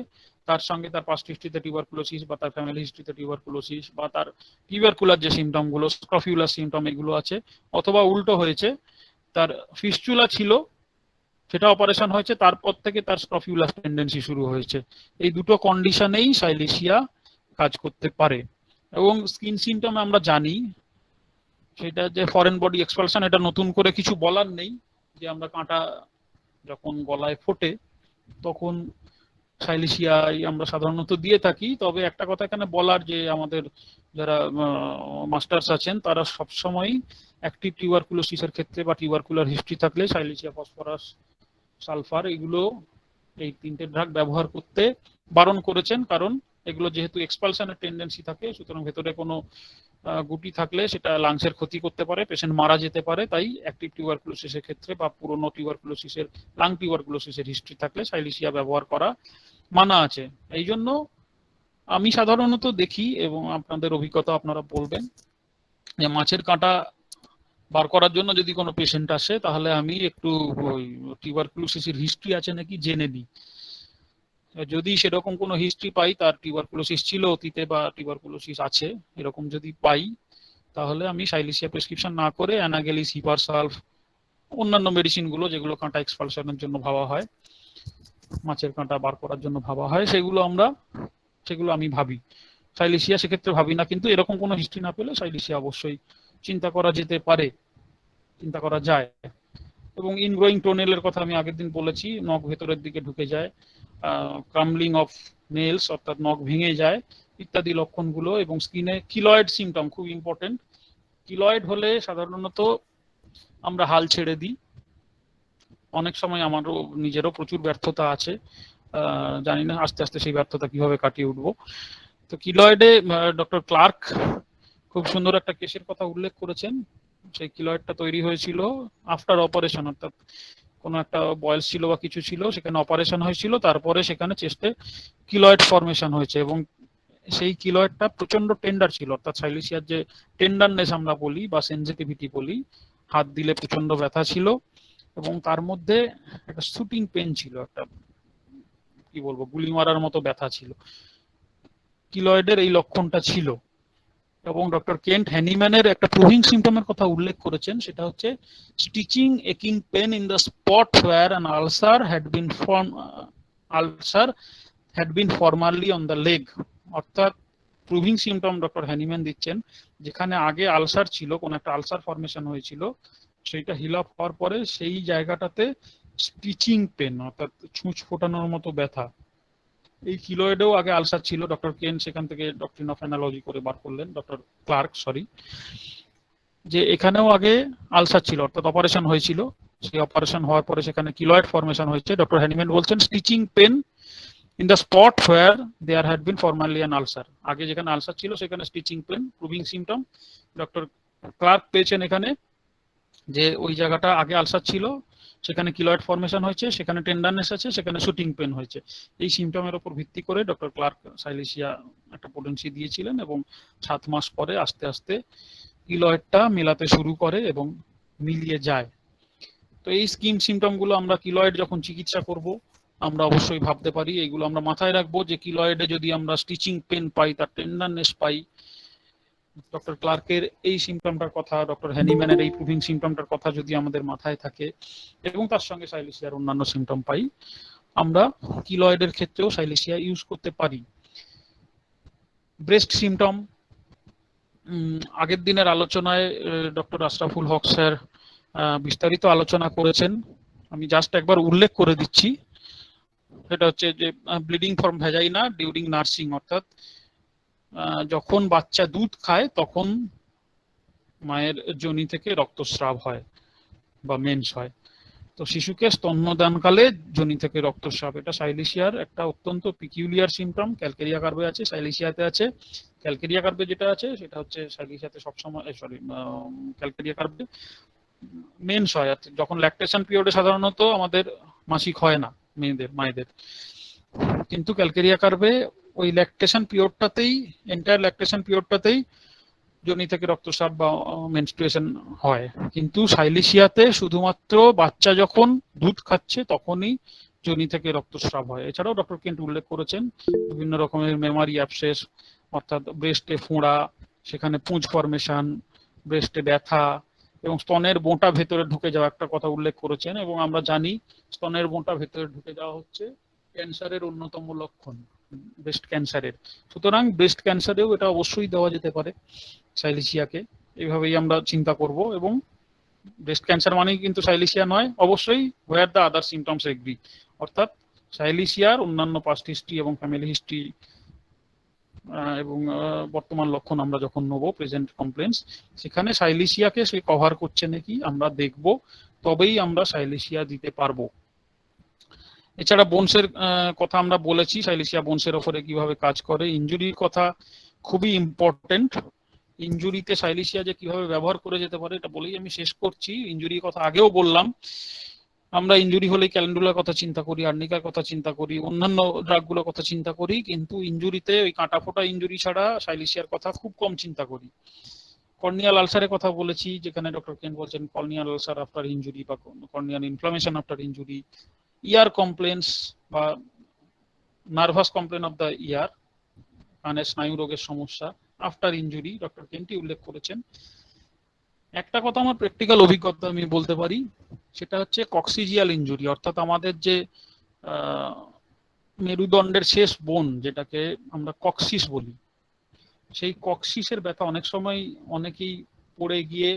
তার সঙ্গে তার পাস্ট হিস্ট্রিতে টিউবারকুলোসিস বা তার ফ্যামিলি হিস্ট্রিতে টিউবারকুলোসিস বা তার টিউবারকুলার যে সিমটম গুলো, স্ক্রফিউলার সিমটম, এগুলো আছে। অথবা উল্টো হয়েছে, তার ফিস্চুলা ছিল, সেটা অপারেশন হয়েছে, তারপর থেকে তার স্ক্রফিউলার টেন্ডেন্সি শুরু হয়েছে। এই দুটো কন্ডিশনেই সাইলিশিয়া কাজ করতে পারে। এবং স্কিন সিমটম আমরা জানি, সেটা যে ফরেন বডি এক্সপালশন, এটা নতুন করে কিছু বলার নেই, যে আমরা কাঁটা যখন গলায় ফোটে তখন সাইলিশিয়াই আমরা সাধারণত দিয়ে থাকি। তবে একটা কথা এখানে বলার, যে আমাদের যারা মাস্টার্স আছেন তারা সবসময় অ্যাক্টিভ টিউবারকুলোসিসের ক্ষেত্রে বা টিউবারকুলার হিস্ট্রি থাকলে সাইলিশিয়া, ফসফরাস, সালফার, এগুলো এই তিনটে ড্রাগ ব্যবহার করতে বারণ করেছেন, কারণ এগুলো যেহেতু এক্সপালশনের টেন্ডেন্সি থাকে, সুতরাং ভেতরে কোনো গুটি থাকলে সেটা লাংসের ক্ষতি করতে পারে, পেশেন্ট মারা যেতে পারে। তাই অ্যাক্টিভ টিউবারকুলোসিসের ক্ষেত্রে বা পুরনো টিউবারকুলোসিসের, লাং টিউবারকুলোসিসের হিস্ট্রি থাকলে সাইলিশিয়া ব্যবহার করা মানা আছে। এই জন্য আমি সাধারণত দেখি, এবং আপনাদের অভিজ্ঞতা আপনারা বলবেন, যে মাছের কাঁটা বার করার জন্য যদি কোনো পেশেন্ট আসে, তাহলে আমি একটু ওই টিউবারকুলোসিসের হিস্ট্রি আছে নাকি জেনে নিই। যদি সেরকম কোনো হিস্ট্রি পাই, তার টিউবারকুলোসিস ছিল অতীতে বা টিউবারকুলোসিস আছে, এরকম যদি পাই, তাহলে আমি সাইলিশিয়া প্রেসক্রিপশন না করে অ্যানাগেলিস, হিপারসালফ, অন্যান্য মেডিসিন গুলো যেগুলো কাঁটা এক্সপালশনের জন্য ভাবা হয়, মাছের কাঁটা বার করার জন্য ভাবা হয়, সেগুলো আমি ভাবি। সাইলিশিয়া সেক্ষেত্রে ভাবি না, কিন্তু এরকম কোনো হিস্ট্রি না পেলে সাইলিশিয়া অবশ্যই চিন্তা করা যেতে পারে, চিন্তা করা যায়। এবং ইনগ্রোয়িং টোনেলের কথা আমি আগের দিন বলেছি, নখ ভেতরের দিকে ঢুকে যায়, ক্রাম্বলিং অফ নেলস, অর্থাৎ নখ ভেঙে যায়, ইত্যাদি লক্ষণগুলো। এবং স্কিনে কিলয়েড সিমটম খুব ইম্পর্টেন্ট। কিলয়েড হলে সাধারণত আমরা হাল ছেড়ে দিই, অনেক সময় আমারও নিজেরও প্রচুর ব্যর্থতা আছে, জানি না আস্তে আস্তে সেই ব্যর্থতা কিভাবে কাটিয়ে উঠবো। তো কিলয়েডে ডক্টর ক্লার্ক খুব সুন্দর একটা কেসের কথা উল্লেখ করেছেন। সেই কিলয়েডটা তৈরি হয়েছিল আফটার অপারেশন, অর্থাৎ কোনো একটা বয়েলস ছিল বা কিছু ছিল, সেখানে অপারেশন হয়েছিল, তারপরে সেখানে চেস্টে কিলয়েড ফর্মেশন হয়েছে, এবং সেই কিলয়েডটা প্রচন্ড টেন্ডার ছিল, অর্থাৎ সাইলিশিয়ার যে টেন্ডারনেস আমরা বলি বা সেনসিটিভিটি বলি, হাত দিলে প্রচন্ড ব্যথা ছিল, এবং তার মধ্যে একটা শুটিং পেন ছিল, একটা কি বলবো গুলি মারার মতো ব্যথা ছিল। কিলয়েডের এই লক্ষণটা ছিল। এবং ডক্টর কেন্ট হ্যানিম্যানের একটা প্রুভিং সিম্পটমের কথা উল্লেখ করেছেন, সেটা হচ্ছে স্টিচিং একিং pain in the spot where an ulcer had been formerly on the leg. অর্থাৎ প্রুভিং সিম্পটম ডক্টর হ্যানিম্যান দিচ্ছেন, যেখানে আগে আলসার ছিল, কোন একটা আলসার ফর্মেশন হয়েছিল, সেইটা হিল আপ হওয়ার পরে সেই জায়গাটাতে স্টিচিং পেন অর্থাৎ ছুঁচ ফোটানোর মতো ব্যথা। এই কিলয়েডেও আগে আলসার ছিল, ডক্টর কেন সেখান থেকে ডক্ট্রিন অফ অ্যানালজি করে বার করলেন, ডক্টর ক্লার্ক সরি, যে এখানেও আগে আলসার ছিল অর্থাৎ অপারেশন হয়েছিল, সেই অপারেশন হওয়ার পরে সেখানে কিলয়েড ফর্মেশন হয়েছে। ডক্টর হ্যানিম্যান বলছেন stitching pain in the spot where there had been formerly an ulcer. আগে যেখানে আলসার ছিল সেখানে stitching pain proving symptom. Doctor Clarke পেয়েছেন এখানে যে ওই জায়গাটা আগে আলসার ছিল, সেখানে কিলয়েড ফর্মেশন হয়েছে, সেখানে টেন্ডারনেস আছে, সেখানে শুটিং পেন হয়েছে। এই সিম্পটমের উপর ভিত্তি করে ডক্টর ক্লার্ক সাইলেশিয়া একটা পোটেন্সি দিয়েছিলেন এবং 7 মাস পরে আস্তে আস্তে কিলয়েডটা মেলাতে শুরু করে এবং মিলিয়ে যায়। তো এই স্কিম সিম্পটম গুলো আমরা কিলয়েড যখন চিকিৎসা করব আমরা অবশ্যই ভাবতে পারি, এগুলো আমরা মাথায় রাখবো যে কিলয়েডে যদি আমরা স্টিচিং পেন পাই, তার টেন্ডারনেস পাই, ডক্টর ক্লার্কের এই সিম্পটমটার কথা, ডক্টর হ্যানিম্যানের এই প্রুভিং সিম্পটমটার কথা যদি আমাদের মাথায় থাকে এবং তার সঙ্গে সাইলেশিয়ার অন্যান্য সিম্পটম পাই, আমরা কিলয়েডের ক্ষেত্রেও সাইলেশিয়া ইউজ করতে পারি। ব্রেস্ট সিম্পটম আগের দিনের আলোচনায় ডক্টর আশরাফুল হক স্যার বিস্তারিত আলোচনা করেছেন, আমি জাস্ট একবার উল্লেখ করে দিচ্ছি। সেটা হচ্ছে যে bleeding from vagina during nursing, অর্থাৎ যখন বাচ্চা দুধ খায় তখন মায়ের যোনি থেকে রক্তস্রাব হয় বা মেন্স হয়। তো শিশুকে স্তন্যদানকালে যোনি থেকে রক্তস্রাব, এটা সাইলেশিয়ার একটা অত্যন্ত পিকিউলিয়ার সিম্পটম। ক্যালকেরিয়া কার্ভে আছে, সাইলেশিয়াতে আছে। ক্যালকেরিয়া কার্ভে যেটা আছে সেটা হচ্ছে সাইলেশিয়াতে সবসময় ক্যালকেরিয়া কার্ভে মেন্স হয়। যখন ল্যাকটেশন পিরিয়ডে সাধারণত আমাদের মাসিক হয় না মায়েদের, কিন্তু ক্যালকেরিয়া কার্ভে ওই ল্যাকটেশন পিরিয়ডটাতেই, এন্টায়ার ল্যাকটেশন পিরিয়ডটাতেই যোনি থেকে রক্তস্রাব বা মেনস্ট্রুয়েশন হয়। কিন্তু সাইলেশিয়াতে শুধুমাত্র বাচ্চা যখন দুধ খাচ্ছে তখনই যোনি থেকে রক্তস্রাব হয়। এছাড়াও ডক্টর কেন্ট উল্লেখ করেছেন বিভিন্ন রকমের মেমারি অ্যাবসেস, অর্থাৎ ব্রেস্টে ফোঁড়া, সেখানে পুঁজ ফর্মেশন, ব্রেস্টে ব্যথা এবং স্তনের বোঁটা ভেতরে ঢুকে যাওয়া একটা কথা উল্লেখ করেছেন। এবং আমরা জানি স্তনের বোঁটা ভেতরে ঢুকে যাওয়া হচ্ছে ক্যান্সারের অন্যতম লক্ষণ, ব্রেস্ট ক্যান্সারের। সুতরাং ব্রেস্ট ক্যান্সারেও এটা অবশ্যই দেওয়া যেতে পারে সাইলেশিয়াকে, এইভাবেই আমরা চিন্তা করব। এবং ব্রেস্ট ক্যান্সার মানেই কিন্তু সাইলেশিয়া নয়, অবশ্যই where the other symptoms agree, অর্থাৎ সাইলেশিয়ার অন্যান্য পাস্ট হিস্ট্রি এবং ফ্যামিলি হিস্ট্রি এবং বর্তমান লক্ষণ আমরা যখন নেবো, প্রেজেন্ট কমপ্লেন্স, সেখানে সাইলেশিয়াকে সে কভার করছে নাকি আমরা দেখব, তবেই আমরা সাইলেশিয়া দিতে পারবো। এছাড়া বোনসের কথা আমরা বলেছি, সাইলেশিয়া বোনসের ওপরে কিভাবে কাজ করে। ইনজুরির কথা খুবই ইম্পর্টেন্ট। ইনজুরিতে সাইলেশিয়া যে কিভাবে ব্যবহার করে যেতে পারে এটা বলেই আমি শেষ করছি। ইনজুরির কথা আগেও বললাম, আমরা ইনজুরি হলে ক্যালেন্ডুলার কথা চিন্তা করি, আর্নিকার কথা চিন্তা করি, অন্যান্য ড্রাগগুলোর কথা চিন্তা করি, কিন্তু ইনজুরিতে ওই কাঁটা ফোটা ইনজুরি ছাড়া সাইলেশিয়ার কথা খুব কম চিন্তা করি। কর্নিয়াল আলসারের কথা বলেছি, যেখানে ডক্টর কেন বলছেন কর্নিয়াল আলসার আফটার ইনজুরি বা কর্নিয়াল ইনফ্লামেশন আফটার ইনজুরি, ইয়ার কমপ্লেন্স বা nervous complain of the year, কানের স্নায়ু রোগের সমস্যা আফটার ইনজুরি ডক্টর কেন্টি উল্লেখ করেছেন। একটা কথা আমার প্র্যাকটিক্যাল অভিজ্ঞতা আমি বলতে পারি, সেটা হচ্ছে কক্সিজিয়াল ইনজুরি, অর্থাৎ আমাদের যে মেরুদণ্ডের শেষ বোন যেটাকে আমরা কক্সিস বলি, সেই কক্সিসের ব্যথা অনেক সময় অনেকেই পড়ে গিয়ে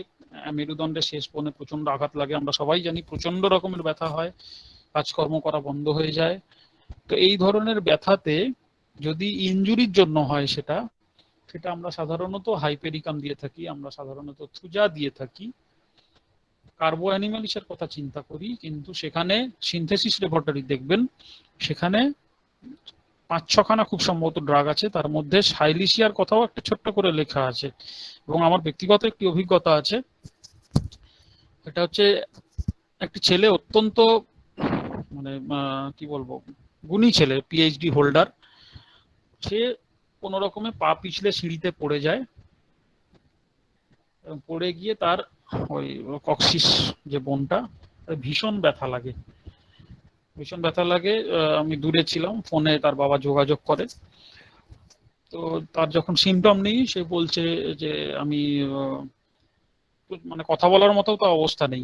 মেরুদণ্ডের শেষ বোনে প্রচন্ড আঘাত লাগে, আমরা সবাই জানি প্রচন্ড রকমের ব্যথা হয়, কাজকর্ম করা বন্ধ হয়ে যায়। তো এই ধরনের ব্যথাতে যদি ইনজুরির জন্য হয় সেটা আমরা সাধারণত হাইপেরিকাম দিয়ে থাকি, আমরা সাধারণত থুজা দিয়ে থাকি। কার্বো অ্যানিমালিসের কথা চিন্তা করি, কিন্তু সেখানে সিনথেসিস রেপার্টরি দেখবেন, সেখানে 5-6খানা খুব সম্ভবত ড্রাগ আছে, তার মধ্যে সাইলেশিয়ার কথাও একটা ছোট্ট করে লেখা আছে। এবং আমার ব্যক্তিগত একটি অভিজ্ঞতা আছে, এটা হচ্ছে একটি ছেলে অত্যন্ত মানে কি বলবো গুণী ছেলে, পিএইচডি হোল্ডার, সে কোন রকমে পা পিছলে সিঁড়িতে পড়ে যায় এবং পড়ে গিয়ে তার ওই কক্সিস যে বোনটা ভীষণ ব্যথা লাগে, ভীষণ ব্যথা লাগে। আমি দূরে ছিলাম, ফোনে তার বাবা যোগাযোগ করে, তো তার যখন সিমটম নেই সে বলছে যে আমি মানে কথা বলার মতো তো অবস্থা নেই,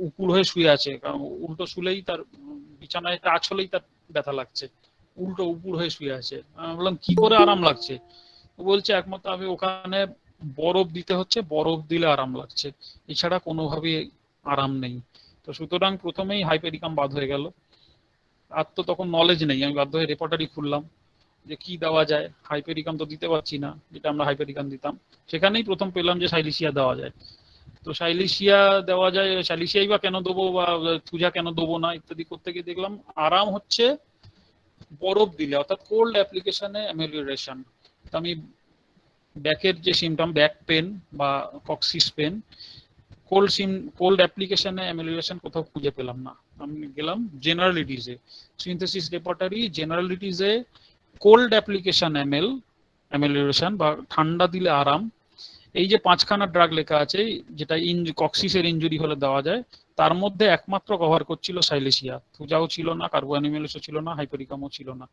উপুর হয়ে শুয়ে আছে, কারণ উল্টো শুলেই তার বিছানায় টাচ হলেই তার ব্যথা লাগছে, উল্টো উপুর হয়ে শুয়ে আছে। আমি বললাম কি করে আরাম লাগছে? ও বলছে একমাত্র আমি ওখানে বরফ দিতে হচ্ছে, বরফ দিলে আরাম লাগছে, এছাড়া কোনোভাবে আরাম নেই। তো সুতরাং প্রথমেই হাইপেরিকাম বাদ হয়ে গেল। আর তো তখন নলেজ নেই, আমি বাধ্য হয়ে রেপোর্টারি খুললাম যে কি দেওয়া যায়, হাইপেরিকাম তো দিতে পারছি না যেটা আমরা হাইপেরিকাম দিতাম। সেখানেই প্রথম পেলাম যে সাইলিশিয়া দেওয়া যায়। তো সাইলিশিয়া দেওয়া যায়, সাইলিশিয়াই বা কেন দেবো, বা থুজা কেন দেবো না ইত্যাদি করতে গিয়ে দেখলাম আরাম হচ্ছে বরফ দিলে, অর্থাৎ কোল্ড অ্যাপ্লিকেশনে অ্যামেলিওরেশন। আমি ব্যাকের যে সিমটম, ব্যাক পেন বা কক্সিস পেন, কোল্ড কোল্ড অ্যাপ্লিকেশনে অ্যামেলিওরেশন কোথাও খুঁজে পেলাম না। আমি গেলাম জেনারেলিটিসে, সিনথেসিস রেপার্টারি জেনারেলিটিসে, কোল্ড অ্যাপ্লিকেশন অ্যামেলিওরেশন বা ঠান্ডা দিলে আরাম, এই যে পাঁচখানা ড্রাগ লেখা আছে যেটা কক্সিসের ইনজুরি হলে দেওয়া যায়, তার মধ্যে একমাত্র কভার করছিল সাইলেশিয়া, থুজাও ছিল না, কার্বোঅ্যানিমেলসও ছিল না, হাইপেরিকামও ছিল না।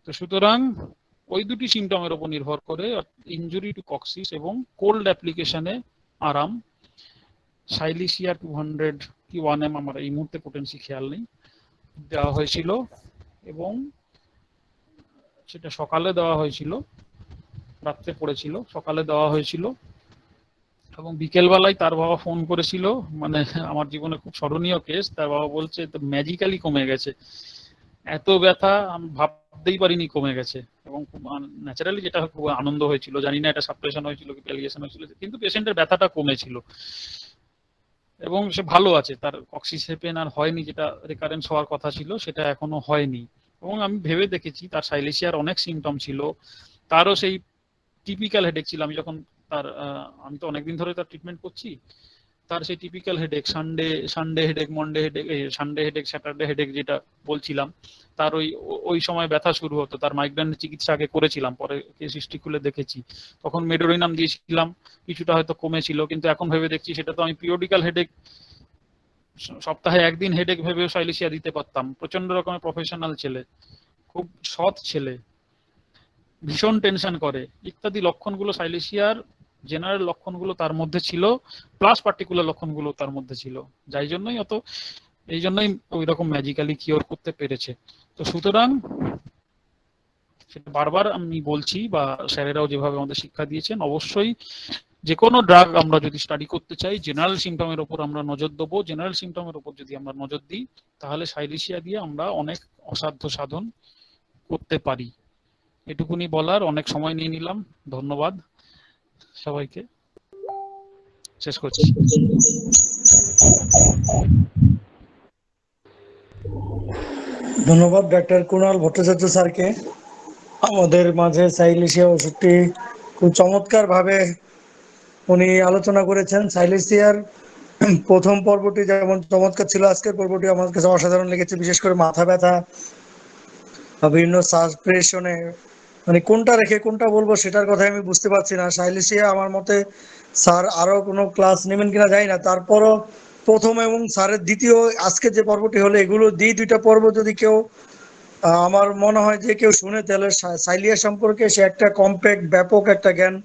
তো সুতরাং ওই দুটি সিমটমের উপর নির্ভর করে, ইনজুরি টু কক্সিস এবং কোল্ড অ্যাপ্লিকেশনে আরাম, সাইলিশিয়া 200 কি 1M আমার এই মুহূর্তে পোটেন্সি খেয়াল নেই, দেওয়া হয়েছিল। এবং সেটা সকালে দেওয়া হয়েছিল, রাত্রে পড়েছিল, সকালে দেওয়া হয়েছিল। এবং বিকেলবেলায় তার বাবা ফোন করেছিল, মানে আমার জীবনে খুব স্মরণীয় কেস। তার বাবা বলছে তো ম্যাজিক্যালি কমে গেছে, এত ব্যথা আমি ভাবতেই পারিনি কমে গেছে। এবং খুব ন্যাচারালি যেটা খুব আনন্দ হয়েছিল, জানি না এটা সাপ্রেশন হয়েছিল কি প্যালিয়েশন হয়েছিল, কিন্তু পেশেন্টের ব্যথাটা কমেছিল এবং সে ভালো আছে, তার অক্সিসেপেন আর হয়নি, যেটা রিকারেন্স হওয়ার কথা ছিল সেটা এখনো হয়নি। এবং আমি ভেবে দেখেছি তার সাইলেশিয়ার অনেক সিমটম ছিল, তারও সেই টিপিক্যাল হেডেক ছিল। আমি যখন তার আমি তো অনেকদিন ধরে তার ট্রিটমেন্ট করছি, তার সেই typical headache, Sunday Sunday headache, Monday headache, Sunday headache, Saturday headache যেটা বলছিলাম, তার ওই ওই সময় ব্যথা শুরু হতো। তার মাইগ্রেনের চিকিৎসা আগে করেছিলাম, পরে কেস হিস্ট্রি খুলে দেখেছি, তখন মেডোরিনাম দিয়েছিলাম, কিছুটা হয়তো কমেছিল। কিন্তু এখন ভেবে দেখছি সেটা তো আমি পিরিয়ডিক্যাল হেডেক, সপ্তাহে একদিন হেডেক ভেবেও সাইলেশিয়া দিতে পারতাম। প্রচন্ড রকমের প্রফেশনাল ছেলে, খুব সৎ ছেলে, ভীষণ টেনশন করে ইত্যাদি লক্ষণগুলো সাইলেশিয়ার জেনারেল লক্ষণগুলো তার মধ্যে ছিল, প্লাস পার্টিকুলার লক্ষণগুলো তার মধ্যে ছিল, যাই জন্যই এই জন্যই ওই রকম ম্যাজিক্যালি কিওর করতে পেরেছে। তো সুতরাং সেটা বারবার আমি বলছি, বা স্যারেরাও যেভাবে আমাদের শিক্ষা দিয়েছেন, অবশ্যই যে কোনো ড্রাগ আমরা যদি স্টাডি করতে চাই, জেনারেল সিমটমের উপর আমরা নজর দেবো। জেনারেল সিমটমের উপর যদি আমরা নজর দিই, তাহলে সাইলেশিয়া দিয়ে আমরা অনেক অসাধ্য সাধন করতে পারি। এটুকুনি বলার, অনেক সময় নিয়ে নিলাম, ধন্যবাদ সবাইকে, শেষ করছি। ধন্যবাদ ডাক্তার কুণাল ভট্টাচার্য স্যারকে। আমাদের মাঝে সাইলেশিয়া ওষুধটি খুব চমৎকার ভাবে উনি আলোচনা করেছেন। সাইলেশিয়ার প্রথম পর্বটি যেমন চমৎকার ছিল, আজকের পর্বটি আমার কাছে অসাধারণ লেগেছে। বিশেষ করে মাথা ব্যথা বা বিভিন্ন সাসপ্রেশনে মানে কোনটা রেখে কোনটা বলবো সেটার কথা আমি বুঝতে পারছি না। সাইলেশিয়া আমার মতে স্যার আরো কোনো ক্লাস নেবেন কিনা জানি না, তারপরও প্রথম এবং স্যারের দ্বিতীয় আজকে যে পর্বটি হলো, এগুলো দিয়ে দুইটা পর্ব যদি কেউ আমার মনে হয় যে কেউ শুনে, তাহলে সাইলিয়া সম্পর্কে সে একটা কমপ্যাক্ট ব্যাপক একটা জ্ঞান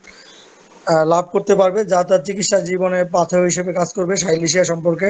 লাভ করতে পারবে, যা তার চিকিৎসা জীবনে পাথেয় হিসেবে কাজ করবে সাইলেশিয়া সম্পর্কে।